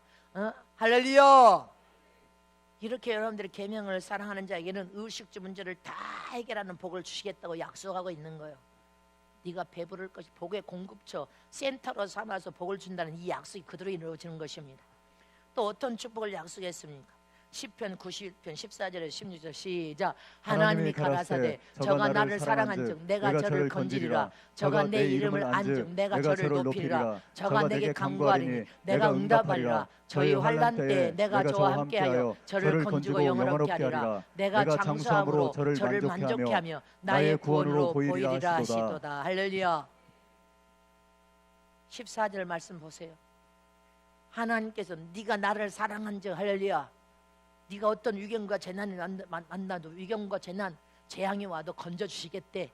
할렐루야. 이렇게 여러분들이 계명을 사랑하는 자에게는 의식주 문제를 다 해결하는 복을 주시겠다고 약속하고 있는 거예요. 네가 배부를 것이 복의 공급처 센터로 삼아서 복을 준다는 이 약속이 그대로 이루어지는 것입니다. 또 어떤 축복을 약속했습니까? 시편 91편 14절에서 16절 시작. 하나님이 가라사대 저가 나를 사랑한즉 내가 저를 건지리라. 저가 내 이름을 안즉 내가 저를 높이리라. 저가 내게 간구하리니 내가 응답하리라. 저희 환난 때에 내가 저와 함께하여 저를 건지고 영원롭게 하리라. 내가 장수함으로 저를 만족케 하며 나의 구원으로 보이리라 하시도다. 할렐루야. 14절 말씀 보세요. 하나님께서 네가 나를 사랑한즉 할렐루야. 네가 어떤 위경과 재난이 만나도 위경과 재난, 재앙이 와도 건져주시겠대.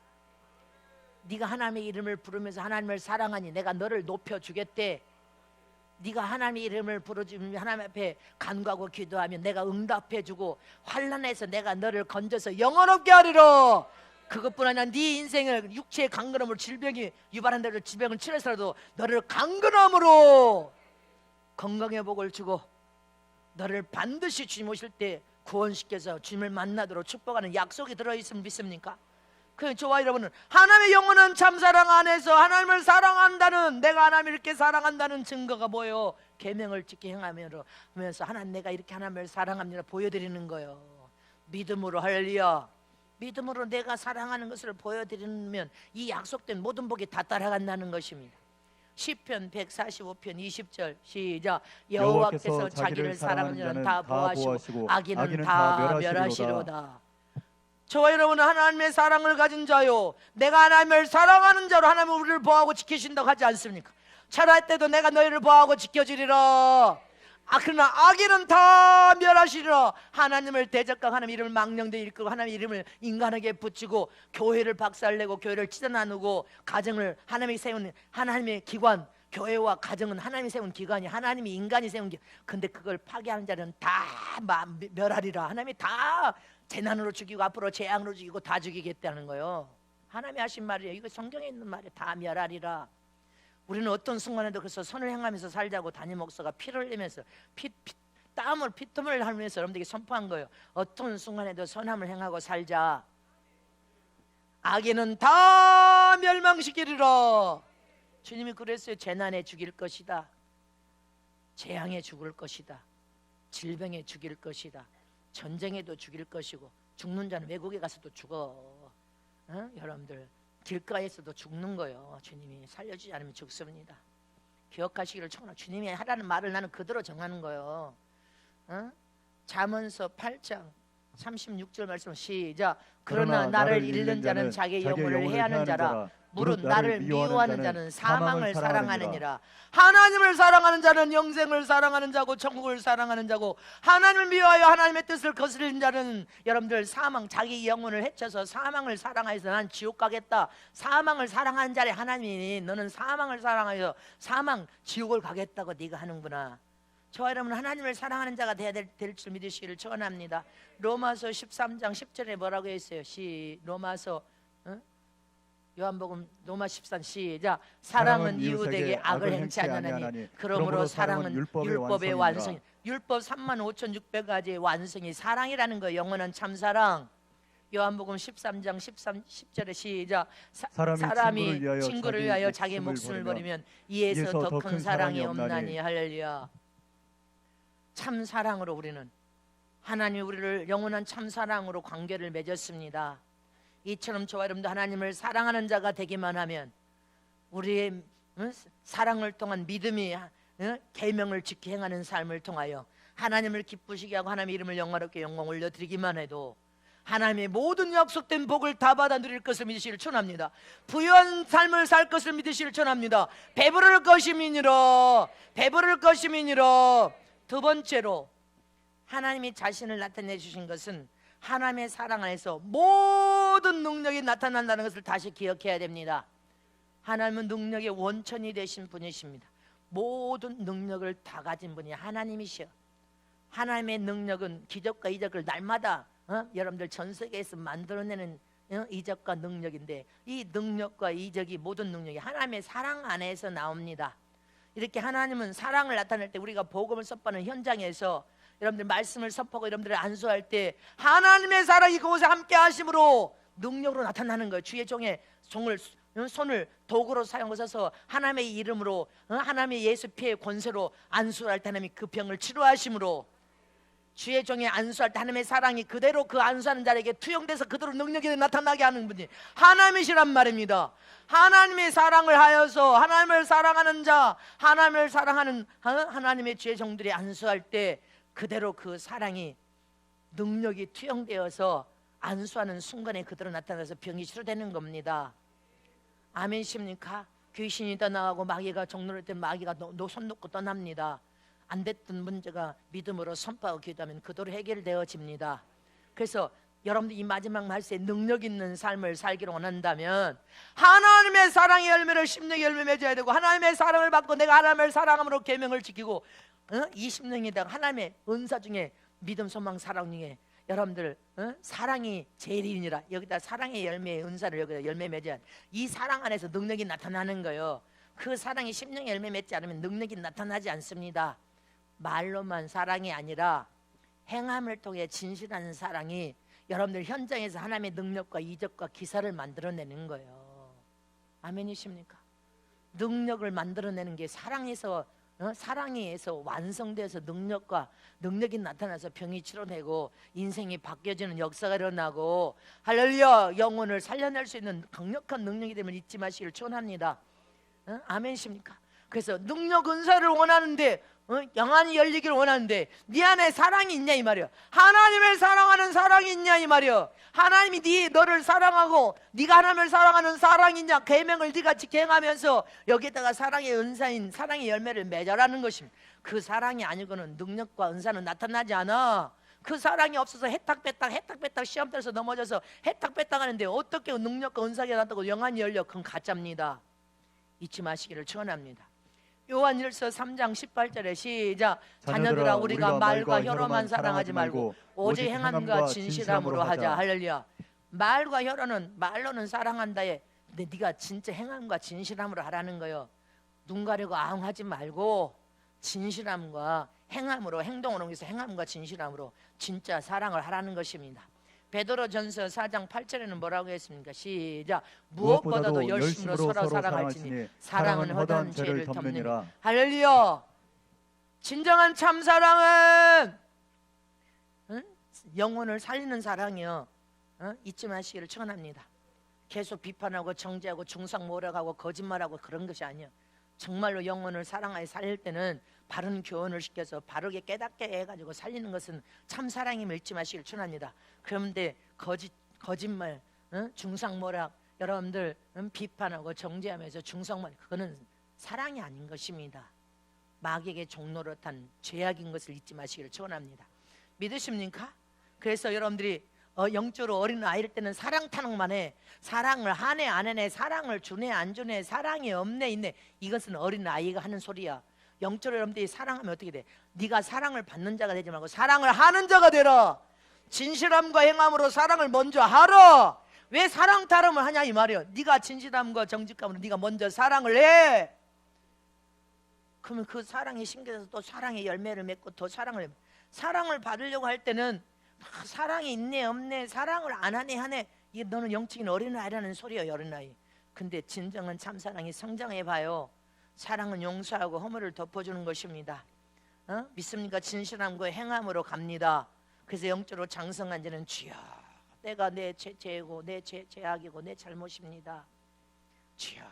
네가 하나님의 이름을 부르면서 하나님을 사랑하니 내가 너를 높여주겠대. 네가 하나님의 이름을 부르짖으면 하나님 앞에 간구하고 기도하면 내가 응답해주고 환난에서 내가 너를 건져서 영원롭게 하리라. 그것뿐 아니라 네 인생을 육체의 강건함으로 질병이 유발한 대로 질병을 치료해서라도 너를 강건함으로 건강의 복을 주고 너를 반드시 주님 오실 때 구원시켜서 주님을 만나도록 축복하는 약속이 들어있으면 믿습니까? 그 저와 여러분은 하나님의 영원한 참사랑 안에서 하나님을 사랑한다는, 내가 하나님을 이렇게 사랑한다는 증거가 뭐예요? 계명을 지켜 행하면서 하나님 내가 이렇게 하나님을 사랑합니다 보여드리는 거예요. 믿음으로. 할렐루야. 믿음으로 내가 사랑하는 것을 보여드리면 이 약속된 모든 복이 다 따라간다는 것입니다. 시편 145편 20절 시작. 여호와께서 자기를 사랑하는 자는 다 보호하시고 악인은 다 멸하시리로다. 저와 여러분은 하나님의 사랑을 가진 자요, 내가 하나님을 사랑하는 자로 하나님은 우리를 보호하고 지키신다고 하지 않습니까? 철할 때도 내가 너희를 보호하고 지켜주리라. 그러나 악인은 다 멸하시리라. 하나님을 대적하고 하나님 이름을 망령되이 일컫고 하나님 이름을 인간에게 붙이고 교회를 박살내고 교회를 찢어나누고 가정을 하나님이 세운 하나님의 기관, 교회와 가정은 하나님이 세운 기관이 하나님이 인간이 세운 기관. 근데 그걸 파괴하는 자는 다 멸하리라. 하나님이 다 재난으로 죽이고 앞으로 재앙으로 죽이고 다 죽이겠다는 거예요. 하나님이 하신 말이에요. 이거 성경에 있는 말이에요. 다 멸하리라. 우리는 어떤 순간에도 그래서 선을 행하면서 살자고 담임 목사가 피를 흘리면서 땀을 피땀을 흘리면서 여러분들에게 선포한 거예요. 어떤 순간에도 선함을 행하고 살자. 악인은 다 멸망시키리라. 주님이 그랬어요. 재난에 죽일 것이다, 재앙에 죽을 것이다, 질병에 죽일 것이다, 전쟁에도 죽일 것이고 죽는 자는 외국에 가서도 죽어. 여러분들 길가에서도 죽는 거예요. 주님이 살려주지 않으면 죽습니다. 기억하시기를 청하나. 주님이 하라는 말을 나는 그대로 정하는 거예요. 잠언서 8장 36절 말씀 시작. 그러나 나를 잃는 자는 자기 영혼을 해하는 자라. 무릇 나를 미워하는 자는 사망을 사랑하느니라. 하나님을 사랑하는 자는 영생을 사랑하는 자고 천국을 사랑하는 자고, 하나님을 미워하여 하나님의 뜻을 거스르는 자는 여러분들 사망, 자기 영혼을 해쳐서 사망을 사랑하여서 난 지옥 가겠다, 사망을 사랑하는 자래. 하나님이 너는 사망을 사랑하여 사망 지옥을 가겠다고 네가 하는구나. 저와 여러분은 하나님을 사랑하는 자가 되어야 될 줄 믿으시기를 축원합니다. 로마서 13장 10절에 뭐라고 했어요? 로마서 요한복음 로마 13 시작. 사랑은 이웃에게 악을 행치 아니하나니 그러므로 사랑은 율법의 완성. 율법 35,600가지의 완성이 사랑이라는 거예요. 영원한 참사랑. 요한복음 13장 10절에 시작. 사람이 친구를 위하여 자기 목숨을 버리면 이에서 더 큰 사랑이 없나니. 할렐루야. 참사랑으로 우리는 하나님이 우리를 영원한 참사랑으로 관계를 맺었습니다. 이처럼 저와 여러분도 하나님을 사랑하는 자가 되기만 하면 우리의 사랑을 통한 믿음이 계명을 지켜 행하는 삶을 통하여 하나님을 기쁘시게 하고 하나님의 이름을 영화롭게 영광 올려드리기만 해도 하나님의 모든 약속된 복을 다 받아 누릴 것을 믿으시기를 축원합니다. 부유한 삶을 살 것을 믿으시기를 축원합니다. 배부를 것임이니라. 배부를 것임이니라. 두 번째로 하나님이 자신을 나타내 주신 것은 하나님의 사랑 안에서 모든 능력이 나타난다는 것을 다시 기억해야 됩니다. 하나님은 능력의 원천이 되신 분이십니다. 모든 능력을 다 가진 분이 하나님이시여. 하나님의 능력은 기적과 이적을 날마다 여러분들 전 세계에서 만들어내는 이적과 능력인데, 이 능력과 이적이 모든 능력이 하나님의 사랑 안에서 나옵니다. 이렇게 하나님은 사랑을 나타낼 때 우리가 복음을 선포하는 현장에서 여러분들 말씀을 선포하고 여러분들을 안수할 때 하나님의 사랑이 그곳에 함께 하심으로 능력으로 나타나는 거예요. 주의 종의 손을 도구로 사용하셔서 하나님의 이름으로 하나님의 예수 피의 권세로 안수할 때 하나님이 그 병을 치료하심으로 주의 종의 안수할 때 하나님의 사랑이 그대로 그 안수하는 자에게 투영돼서 그대로 능력이 나타나게 하는 분이 하나님이시란 말입니다. 하나님의 사랑을 하여서 하나님을 사랑하는 자, 하나님을 사랑하는 하나님의 주의 종들이 안수할 때 그대로 그 사랑이 능력이 투영되어서 안수하는 순간에 그대로 나타나서 병이 치료되는 겁니다. 아멘이십니까? 귀신이 떠나가고 마귀가 종로를 때 마귀가 손 놓고 떠납니다. 안 됐던 문제가 믿음으로 선포하고 기도하면 그대로 해결되어집니다. 그래서 여러분들 이 마지막 말세에 능력 있는 삶을 살기를 원한다면 하나님의 사랑의 열매를 심령의 열매 맺어야 되고, 하나님의 사랑을 받고 내가 하나님을 사랑함으로 계명을 지키고, 이 심령에다가 하나님의 은사 중에 믿음, 소망, 사랑 중에 여러분들 사랑이 제일이니라, 여기다 사랑의 열매의 은사를 여기다 열매 맺어야 돼. 이 사랑 안에서 능력이 나타나는 거예요. 그 사랑이 심령의 열매 맺지 않으면 능력이 나타나지 않습니다. 말로만 사랑이 아니라 행함을 통해 진실한 사랑이 여러분들 현장에서 하나님의 능력과 이적과 기사를 만들어내는 거예요. 아멘이십니까? 능력을 만들어내는 게 사랑에서 완성돼서 능력이 나타나서 병이 치료되고 인생이 바뀌어지는 역사가 일어나고, 할렐루야, 영혼을 살려낼 수 있는 강력한 능력이 되면 잊지 마시기를 축원합니다. 아멘이십니까? 그래서 능력 은사를 원하는데, 영안이 열리기를 원하는데 네 안에 사랑이 있냐 이 말이야. 하나님을 사랑하는 사랑이 있냐 이 말이야. 하나님이 너를 사랑하고 네가 하나님을 사랑하는 사랑이 있냐. 계명을 네가 지켜가면서 여기에다가 사랑의 은사인 사랑의 열매를 맺어라는 것입니다. 그 사랑이 아니고는 능력과 은사는 나타나지 않아. 그 사랑이 없어서 해탁배딱 시험 떨어서 넘어져서 해탁배딱 하는데 어떻게 능력과 은사가 나타나고 영안이 열려? 그건 가짜입니다. 잊지 마시기를 축원합니다. 요한일서 3장 18절에 시작. 자녀들아 우리가 말과 혀로만 사랑하지 말고 오직 행함과 진실함으로 하자. 할렐루야. 말과 혀로는, 말로는 사랑한다에, 근데 네가 진짜 행함과 진실함으로 하라는 거예요. 눈 가리고 아웅하지 말고 진실함과 행함으로, 행동으로 해서 행함과 진실함으로 진짜 사랑을 하라는 것입니다. 베드로전서 4장 8절에는 뭐라고 했습니까? 시작. 무엇보다도 열심으로 서로 사랑할지니 사랑은 허다한 죄를 덮느니라. 할렐루야. 진정한 참사랑은 영혼을 살리는 사랑이요. 잊지 마시기를 축원합니다. 계속 비판하고 정죄하고 중상모략하고 거짓말하고 그런 것이 아니에요. 정말로 영혼을 사랑하여 살릴 때는 바른 교훈을 시켜서 바르게 깨닫게 해가지고 살리는 것은 참사랑임을 잊지 마시길 축원합니다. 그런데 거짓말, 중상모략, 여러분들 비판하고 정죄하면서 중상모략, 그거는 사랑이 아닌 것입니다. 마귀에게 종노릇한 죄악인 것을 잊지 마시기를 축원합니다. 믿으십니까? 그래서 여러분들이 영적으로 어린 아이일 때는 사랑 타령만 해. 사랑을 하네 안 하네, 사랑을 주네 안 주네, 사랑이 없네 있네, 이것은 어린 아이가 하는 소리야. 영적으로 여러분들이 사랑하면 어떻게 돼? 네가 사랑을 받는 자가 되지 말고 사랑을 하는 자가 되라. 진실함과 행함으로 사랑을 먼저 하라. 왜 사랑 타령을 하냐 이 말이야. 네가 진실함과 정직함으로 네가 먼저 사랑을 해. 그러면 그 사랑이 심겨서 또 사랑의 열매를 맺고 더 사랑을 받으려고 할 때는 사랑이 있네 없네, 사랑을 안 하네 하네, 이게 너는 영적인 어린아이라는 소리야. 어린아이. 근데 진정한 참사랑이 성장해봐요. 사랑은 용서하고 허물을 덮어주는 것입니다. 믿습니까? 진실함과 행함으로 갑니다. 그래서 영적으로 장성한 자는 주여, 내가 내 죄고 내 죄악이고 내 잘못입니다. 주여,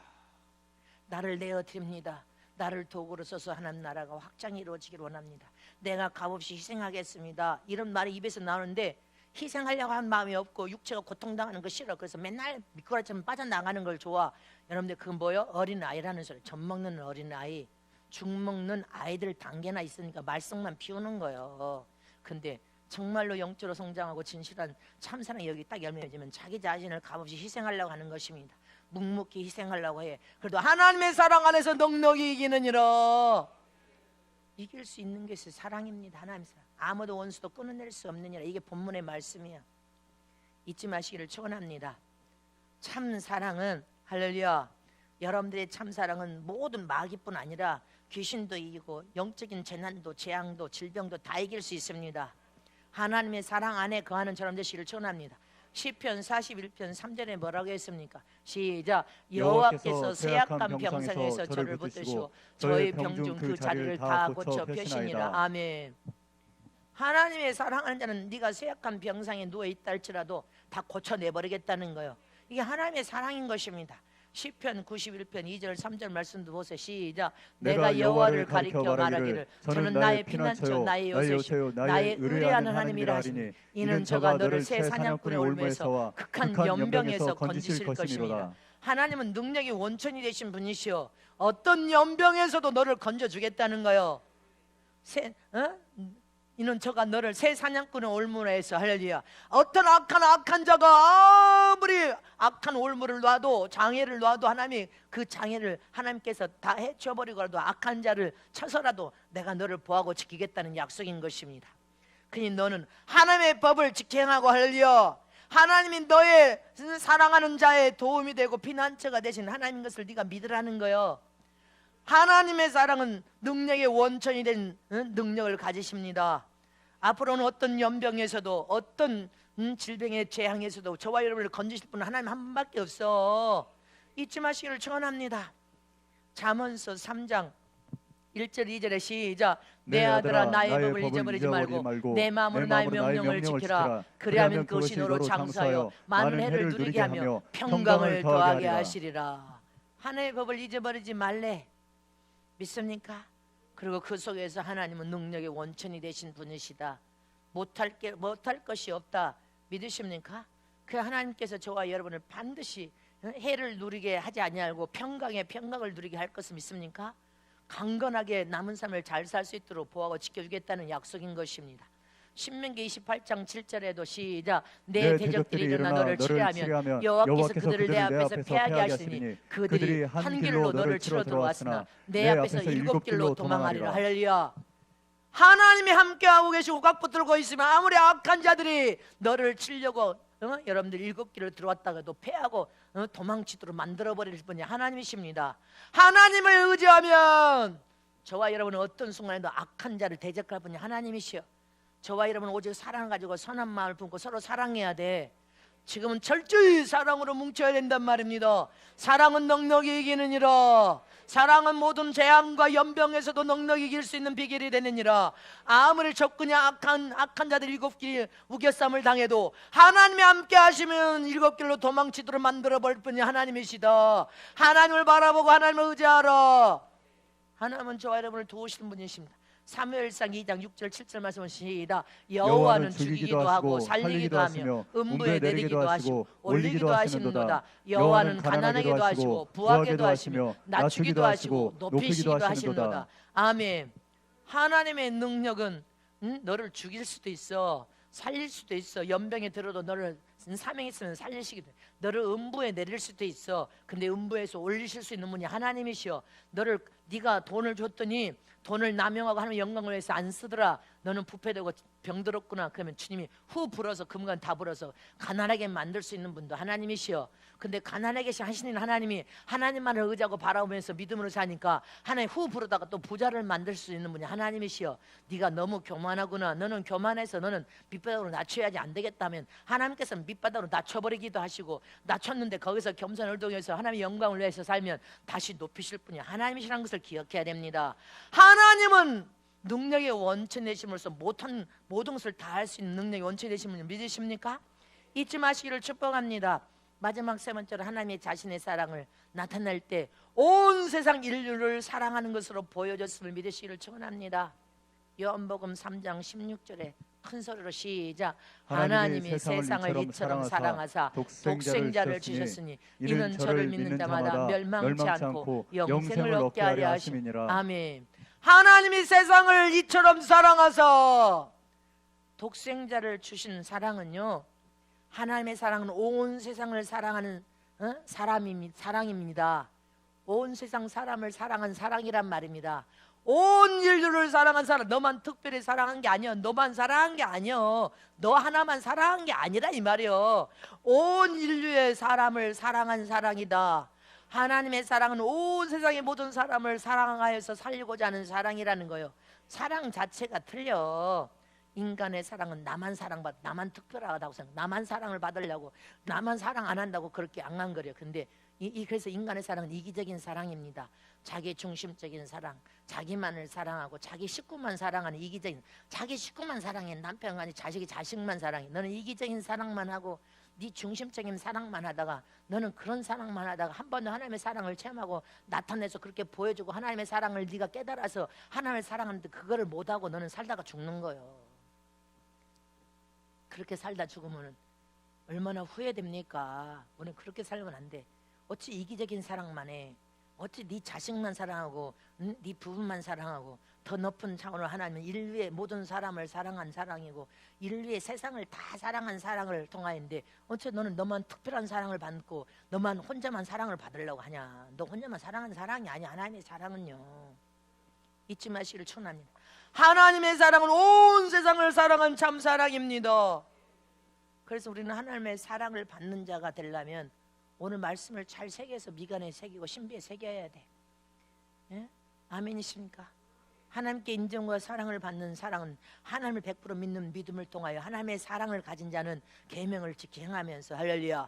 나를 내어드립니다. 나를 도구로 써서 하나님 나라가 확장이 이루어지기를 원합니다. 내가 값없이 희생하겠습니다. 이런 말이 입에서 나오는데 희생하려고 하는 마음이 없고 육체가 고통당하는 거 싫어. 그래서 맨날 미꾸라지처럼 빠져나가는 걸 좋아. 여러분들 그건 뭐예요? 어린아이라는 소리. 젖 먹는 어린아이, 죽 먹는 아이들 단계나 있으니까 말썽만 피우는 거예요. 근데 정말로 영적으로 성장하고 진실한 참사랑이 여기 딱 열매지면 자기 자신을 값없이 희생하려고 하는 것입니다. 묵묵히 희생하려고 해. 그래도 하나님의 사랑 안에서 넉넉히 이기느니라. 이길 수 있는 것이 사랑입니다. 하나님의 사랑. 아무도 원수도 끊어낼 수 없느니라. 이게 본문의 말씀이야. 잊지 마시기를 축원합니다. 참 사랑은, 할렐루야, 여러분들의 참 사랑은 모든 마귀뿐 아니라 귀신도 이기고 영적인 재난도 재앙도 질병도 다 이길 수 있습니다. 하나님의 사랑 안에 거하는 저런 되시기를 축원합니다. 시편 41편 3절에 뭐라고 했습니까? 시작. 여호와께서 쇠약한 병상에서 저를 붙드시고 저의 병중 그 자리를 다 고쳐 펴시니라. 아멘. 하나님의 사랑하는 자는 네가 쇠약한 병상에 누워있다 할지라도 다 고쳐내버리겠다는 거예요. 이게 하나님의 사랑인 것입니다. 시편 91편 2절 3절 말씀도 보세요. 시작. 내가 여호와를 가리켜 말하기를 저는 나의 피난처 나의 요새시요 나의 의뢰하는 하나님이라 하시니 이는 저가 너를 새 사냥꾼의 올무에서 극한 연병에서 건지실 것입니다. 하나님은 능력이 원천이 되신 분이시오. 어떤 연병에서도 너를 건져주겠다는 거예요. 이는 저가 너를 새 사냥꾼의 올무로 해서 할렐루야. 어떤 악한 자가 아무리 악한 올무를 놔도 장애를 놔도 하나님이 그 장애를 하나님께서 다 해쳐버리고라도 악한 자를 쳐서라도 내가 너를 보호하고 지키겠다는 약속인 것입니다. 그니 너는 하나님의 법을 지켜행하고 할렐루야. 하나님이 너의 사랑하는 자의 도움이 되고 피난처가 되신 하나님인 것을 네가 믿으라는 거요. 하나님의 사랑은 능력의 원천이 된 능력을 가지십니다. 앞으로는 어떤 연병에서도 어떤 질병의 재앙에서도 저와 여러분을 건지실 분은 하나님 한 분밖에 없어. 잊지 마시기를 축원합니다. 잠언서 3장 1절 2절에 시작. 내 아들아 나의 법을 잊어버리지 말고 내 마음으로 나의 명령을 지키라. 그리하면 그것이 너로 장수하여 많은 해를 누리게 하며 평강을 더하게 하시리라. 하나님의 법을 잊어버리지 말래. 믿습니까? 그리고 그 속에서 하나님은 능력의 원천이 되신 분이시다. 못할 것이 없다. 믿으십니까? 그 하나님께서 저와 여러분을 반드시 해를 누리게 하지 아니하고 평강을 누리게 할 것을 믿습니까? 강건하게 남은 삶을 잘 살 수 있도록 보호하고 지켜주겠다는 약속인 것입니다. 신명기 28장 7절에도 시작. 내 대적들이 일어나 너를 치려하면 여호와께서 그들을 내 앞에서 패하게 하시니 그들이 한 길로 너를 치러 들어왔으나 내 앞에서 7길로 도망하리라. 할렐루야. 하나님이 함께하고 계시고 각 붙들고 있으면 아무리 악한 자들이 너를 치려고 여러분들 7길로 들어왔다가도 패하고 도망치도록 만들어버릴 분이 하나님이십니다. 하나님을 의지하면 저와 여러분은 어떤 순간에도 악한 자를 대적할 분이 하나님이시여. 저와 여러분은 오직 사랑을 가지고 선한 마음을 품고 서로 사랑해야 돼. 지금은 철저히 사랑으로 뭉쳐야 된단 말입니다. 사랑은 넉넉히 이기느니라. 사랑은 모든 재앙과 연병에서도 넉넉히 이길 수 있는 비결이 되느니라. 아무리 적군이 악한 자들 7길이 우겨쌈을 당해도 하나님이 함께 하시면 7길로 도망치도록 만들어버릴 분이 하나님이시다. 하나님을 바라보고 하나님을 의지하라. 하나님은 저와 여러분을 도우시는 분이십니다. 사무엘상 2장 6절 7절 말씀은 시다. 여호와는 죽이기도 하고 살리기도 하며 음부에 내리기도 하시고 올리기도 하시는도다. 여호와는 가난하게도 하시고 부하게도 하시며 낮추기도 하시고 높이시기도 하시는도다. 아멘. 하나님의 능력은 너를 죽일 수도 있어, 살릴 수도 있어. 연병에 들어도 너를 사명이 있으면 살리시기도 해. 너를 음부에 내릴 수도 있어. 근데 음부에서 올리실 수 있는 분이 하나님이시여. 네가 돈을 줬더니 돈을 남용하고 하나님의 영광을 위해서 안 쓰더라. 너는 부패되고 병들었구나. 그러면 주님이 후 불어서 금관 다 불어서 가난하게 만들 수 있는 분도 하나님이시여. 근데 가난하게 하시는 하나님이 하나님만을 의지하고 바라보면서 믿음으로 사니까 하나님 후 불어다가 또 부자를 만들 수 있는 분이 하나님이시여. 네가 너무 교만하구나. 너는 교만해서 너는 밑바닥으로 낮춰야지 안 되겠다면 하나님께서는 밑바닥으로 낮춰버리기도 하시고, 낮췄는데 거기서 겸손을 동해서 하나님의 영광을 위해서 살면 다시 높이실 분이 하나님이시라는 것을 기억해야 됩니다. 하나님은 능력의 원천 되심으로써 모든 것을 다 할 수 있는 능력의 원천 되심을 믿으십니까? 잊지 마시기를 축복합니다. 마지막 세 번째로 하나님의 자신의 사랑을 나타낼 때 온 세상 인류를 사랑하는 것으로 보여줬음을 믿으시기를 축원합니다. 요한복음 3장 16절에 큰 소리로 시작. 하나님이 세상을 이처럼 사랑하사 독생자를 주셨으니 이는 저를 믿는 자마다 멸망치 않고 영생을 얻게 하려 하심이니라. 아멘. 하나님이 세상을 이처럼 사랑하사 독생자를 주신 사랑은요, 하나님의 사랑은 온 세상을 사랑하는 사랑입니다. 온 세상 사람을 사랑한 사랑이란 말입니다. 온 인류를 사랑한 사랑. 너만 특별히 사랑한 게 아니야. 너만 사랑한 게 아니야. 너 하나만 사랑한 게 아니라 이 말이요. 온 인류의 사람을 사랑한 사랑이다. 하나님의 사랑은 온 세상의 모든 사람을 사랑하여서 살리고자 하는 사랑이라는 거예요. 사랑 자체가 틀려. 인간의 사랑은 나만 사랑받, 나만 특별하다고 생각, 나만 사랑을 받으려고, 나만 사랑 안 한다고 그렇게 앙앙거려. 근데 그래서 인간의 사랑은 이기적인 사랑입니다. 자기 중심적인 사랑, 자기만을 사랑하고 자기 식구만 사랑하는 이기적인, 자기 식구만 사랑해. 남편 아니 자식만 사랑해. 너는 이기적인 사랑만 하고 네 중심적인 사랑만 하다가, 너는 그런 사랑만 하다가 한 번도 하나님의 사랑을 체험하고 나타내서 그렇게 보여주고 하나님의 사랑을 네가 깨달아서 하나님을 사랑하는데 그거를 못하고 너는 살다가 죽는 거예요. 그렇게 살다 죽으면 얼마나 후회됩니까? 우리는 그렇게 살면 안 돼. 어찌 이기적인 사랑만 해? 어찌 네 자식만 사랑하고 네 부부만 사랑하고 더 높은 차원으로 하나님은 인류의 모든 사람을 사랑한 사랑이고 인류의 세상을 다 사랑한 사랑을 통하여인데 어째 너는 너만 특별한 사랑을 받고 너만 혼자만 사랑을 받으려고 하냐. 너 혼자만 사랑하는 사랑이 아니야. 하나님의 사랑은요, 잊지 마시기를 축원합니다. 하나님의 사랑은 온 세상을 사랑한 참 사랑입니다. 그래서 우리는 하나님의 사랑을 받는 자가 되려면 오늘 말씀을 잘 새겨서 미간에 새기고 신비에 새겨야 돼. 예? 아멘이십니까? 하나님께 인정과 사랑을 받는 사랑은 하나님을 100% 믿는 믿음을 통하여 하나님의 사랑을 가진 자는 계명을 지켜 행하면서, 할렐루야,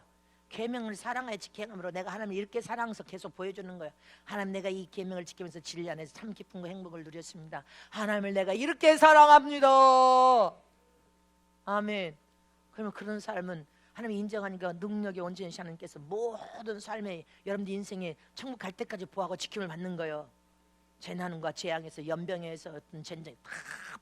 계명을 사랑하여 지켜 행함으로 내가 하나님을 이렇게 사랑해서 계속 보여주는 거야. 하나님, 내가 이 계명을 지키면서 진리 안에서 참 기쁨과 행복을 누렸습니다. 하나님을 내가 이렇게 사랑합니다. 아멘. 그러면 그런 삶은 하나님이 인정하니까 능력이 온전히 하나님께서 모든 삶에 여러분들 인생에 천국 갈 때까지 보호하고 지킴을 받는 거예요. 재난과 재앙에서 연병에서 어떤 전쟁 다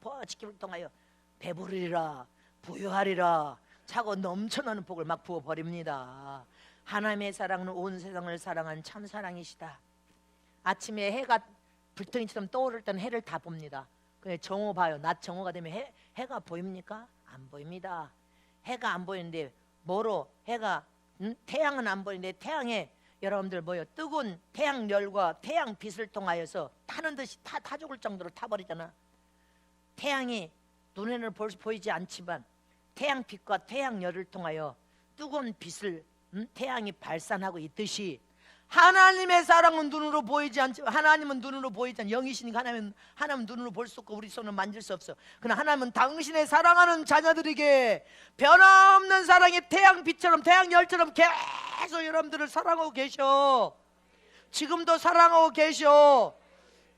보호하고 지킴을 통하여 배부르리라, 부유하리라, 차고 넘쳐나는 복을 막 부어버립니다. 하나님의 사랑은 온 세상을 사랑한 참 사랑이시다. 아침에 해가 불덩이처럼 떠오를 때는 해를 다 봅니다. 근데 정오 봐요. 낮 정오가 되면 해가 보입니까? 안 보입니다. 해가 안 보이는데 뭐로 해가 태양은 안 보이는데 태양에 여러분들 뭐요? 뜨거운 태양열과 태양빛을 통하여서 타는 듯이 타 죽을 정도로 타버리잖아. 태양이 눈에는 보이지 않지만 태양빛과 태양열을 통하여 뜨거운 빛을 태양이 발산하고 있듯이 하나님의 사랑은 눈으로 보이지 않지만 하나님은 눈으로 보이지 않 영이시니까 하나님은 눈으로 볼 수 없고 우리 손은 만질 수 없어. 그러나 하나님은 당신의 사랑하는 자녀들에게 변함없는 사랑의 태양빛처럼 태양열처럼 계속 여러분들을 사랑하고 계셔. 지금도 사랑하고 계셔.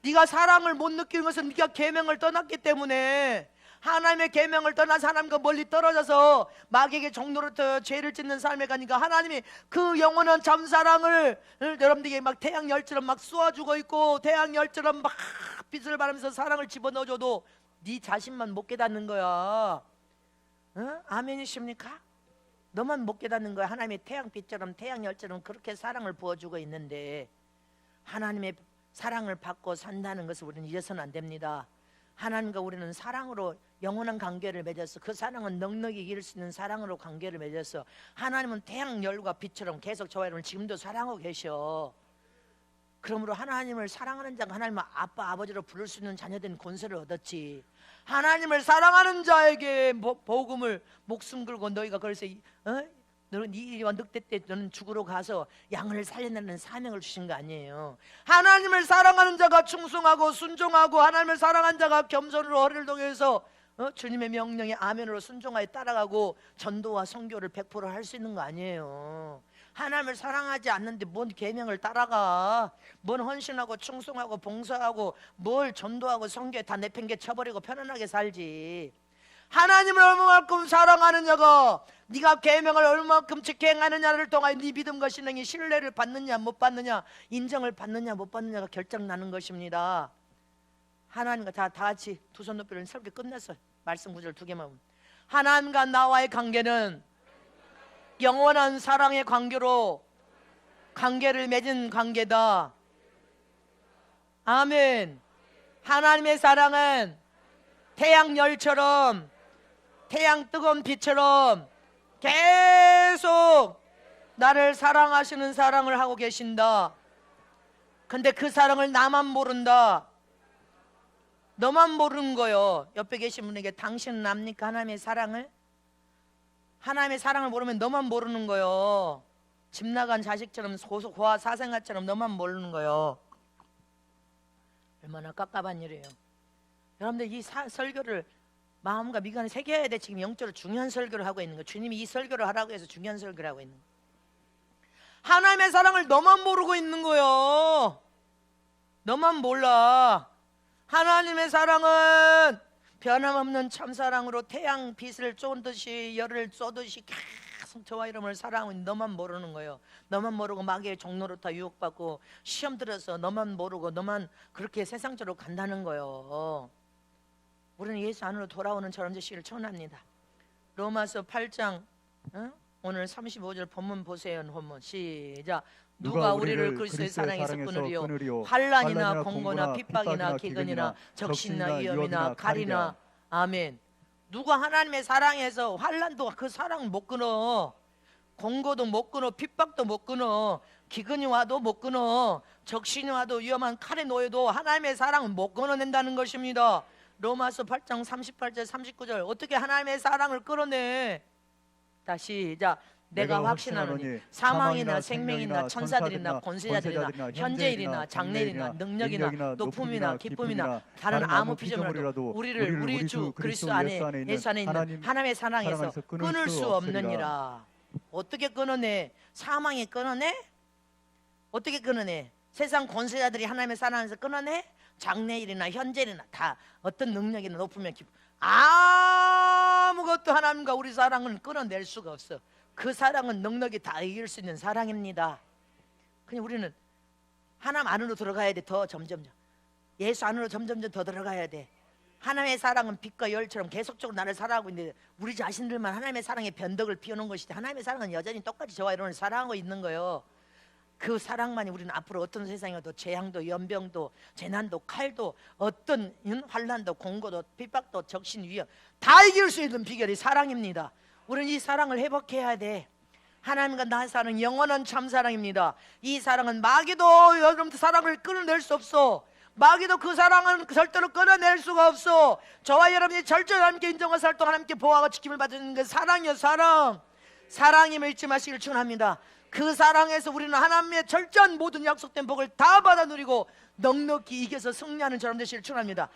네가 사랑을 못 느끼는 것은 네가 계명을 떠났기 때문에. 하나님의 계명을 떠나서 하나님과 멀리 떨어져서 마귀에게 종노릇하여 죄를 짓는 삶에 가니까 하나님이 그 영원한 참사랑을 여러분들에게 막 태양열처럼 막 쏘아주고 있고 태양열처럼 막 빛을 발하면서 사랑을 집어넣어줘도 네 자신만 못 깨닫는 거야. 어? 아멘이십니까? 너만 못 깨닫는 거야. 하나님의 태양빛처럼 태양열처럼 그렇게 사랑을 부어주고 있는데 하나님의 사랑을 받고 산다는 것을 우리는 잊어서는 안 됩니다. 하나님과 우리는 사랑으로 영원한 관계를 맺어서 그 사랑은 넉넉히 이길 수 있는 사랑으로 관계를 맺어서 하나님은 태양열과 빛처럼 계속 저와 여러분을 지금도 사랑하고 계셔. 그러므로 하나님을 사랑하는 자가 하나님을 아빠 아버지로 부를 수 있는 자녀된 권세를 얻었지. 하나님을 사랑하는 자에게 복음을 목숨 걸고 너희가 그래서 너는 이와 늑대 때 너는 죽으러 가서 양을 살려내는 사명을 주신 거 아니에요. 하나님을 사랑하는 자가 충성하고 순종하고 하나님을 사랑하는 자가 겸손으로 허리를 동여서 주님의 명령에 아멘으로 순종하여 따라가고 전도와 선교를 100% 할 수 있는 거 아니에요. 하나님을 사랑하지 않는데 뭔 계명을 따라가. 뭔 헌신하고 충성하고 봉사하고 뭘 전도하고 선교에 다 내팽개 쳐버리고 편안하게 살지. 하나님을 얼마만큼 사랑하느냐가 네가 계명을 얼마만큼 지켜 행하느냐를 통하여 네 믿음과 신앙이 신뢰를 받느냐 못 받느냐, 인정을 받느냐 못 받느냐가 결정나는 것입니다. 하나님과 다 같이 두 손 높이를 설교 끝냈어. 말씀 구절 두 개만 보면 하나님과 나와의 관계는 영원한 사랑의 관계로 관계를 맺은 관계다. 아멘. 하나님의 사랑은 태양열처럼 태양 뜨거운 빛처럼 계속 나를 사랑하시는 사랑을 하고 계신다. 근데 그 사랑을 나만 모른다. 너만 모르는 거요. 옆에 계신 분에게 당신은 압니까? 하나님의 사랑을? 하나님의 사랑을 모르면 너만 모르는 거요. 집 나간 자식처럼 고아 사생아처럼 너만 모르는 거요. 얼마나 깝깝한 일이에요. 여러분들 이 설교를 마음과 미간에 새겨야 돼. 지금 영적으로 중요한 설교를 하고 있는 거예요. 주님이 이 설교를 하라고 해서 중요한 설교를 하고 있는 거예요. 하나님의 사랑을 너만 모르고 있는 거예요. 너만 몰라. 하나님의 사랑은 변함없는 참사랑으로 태양 빛을 쏘듯이 열을 쏘듯이 계속 저와 여러분을 사랑하고 너만 모르는 거예요. 너만 모르고 마귀의 종노릇하 유혹받고 시험 들어서 너만 모르고 너만 그렇게 세상적으로 간다는 거예요. 우리는 예수 안으로 돌아오는 저런 되시기를 축원합니다. 로마서 8장 오늘 35절 본문 보세요. 본문 시작. 누가 우리를 그리스도의 사랑에서 끊으리요? 환난이나 공고나 핍박이나 기근이나 적신이나 위험이나 칼이나. 아멘. 누가 하나님의 사랑에서 환난도 그 사랑을 못 끊어. 공고도 못 끊어. 핍박도 못 끊어. 기근이 와도 못 끊어. 적신이 와도 위험한 칼에 놓여도 하나님의 사랑은 못 끊어낸다는 것입니다. 로마서 8장 38절 39절. 어떻게 하나님의 사랑을 끌어내? 다시 시작. 내가 확신하노니 사망이나 생명이나 천사들이나 권세자들이나 현재일이나 장래일이나 능력이나 높음이나 기쁨이나 다른 아무 피조물이라도 우리를 우리 주 그리스도 안에 예수 안에 있는 하나님의 사랑에서 끊을 수 없느니라. 어떻게 끊어내? 사망이 끊어내? 어떻게 끊어내? 세상 권세자들이 하나님의 사랑에서 끊어내? 장래일이나 현재일이나 다 어떤 능력이나 높으면 기쁨, 아무것도 하나님과 우리 사랑은 끊어낼 수가 없어. 그 사랑은 능력이 다 이길 수 있는 사랑입니다. 그냥 우리는 하나님 안으로 들어가야 돼. 더 점점점 예수 안으로 점점점 더 들어가야 돼. 하나님의 사랑은 빛과 열처럼 계속적으로 나를 사랑하고 있는데 우리 자신들만 하나님의 사랑의 변덕을 피우는 것이지, 하나님의 사랑은 여전히 똑같이 저와 여러분을 사랑하고 있는 거예요. 그 사랑만이 우리는 앞으로 어떤 세상에도 재앙도 연병도 재난도 칼도 어떤 환난도 공고도 핍박도 적신 위협 다 이길 수 있는 비결이 사랑입니다. 우리는 이 사랑을 회복해야 돼. 하나님과 나의 사랑은 영원한 참사랑입니다. 이 사랑은 마귀도 여러분들 사랑을 끊어낼 수 없어. 마귀도 그 사랑은 절대로 끊어낼 수가 없어. 저와 여러분이 절대로 하나님께 인정과 살동 하나님께 보호하고 지킴을 받는 그 사랑이요, 사랑. 사랑임을 잊지 마시길 축원합니다. 그 사랑에서 우리는 하나님의 철저한 모든 약속된 복을 다 받아 누리고 넉넉히 이겨서 승리하는 저람 되시길 축원합니다.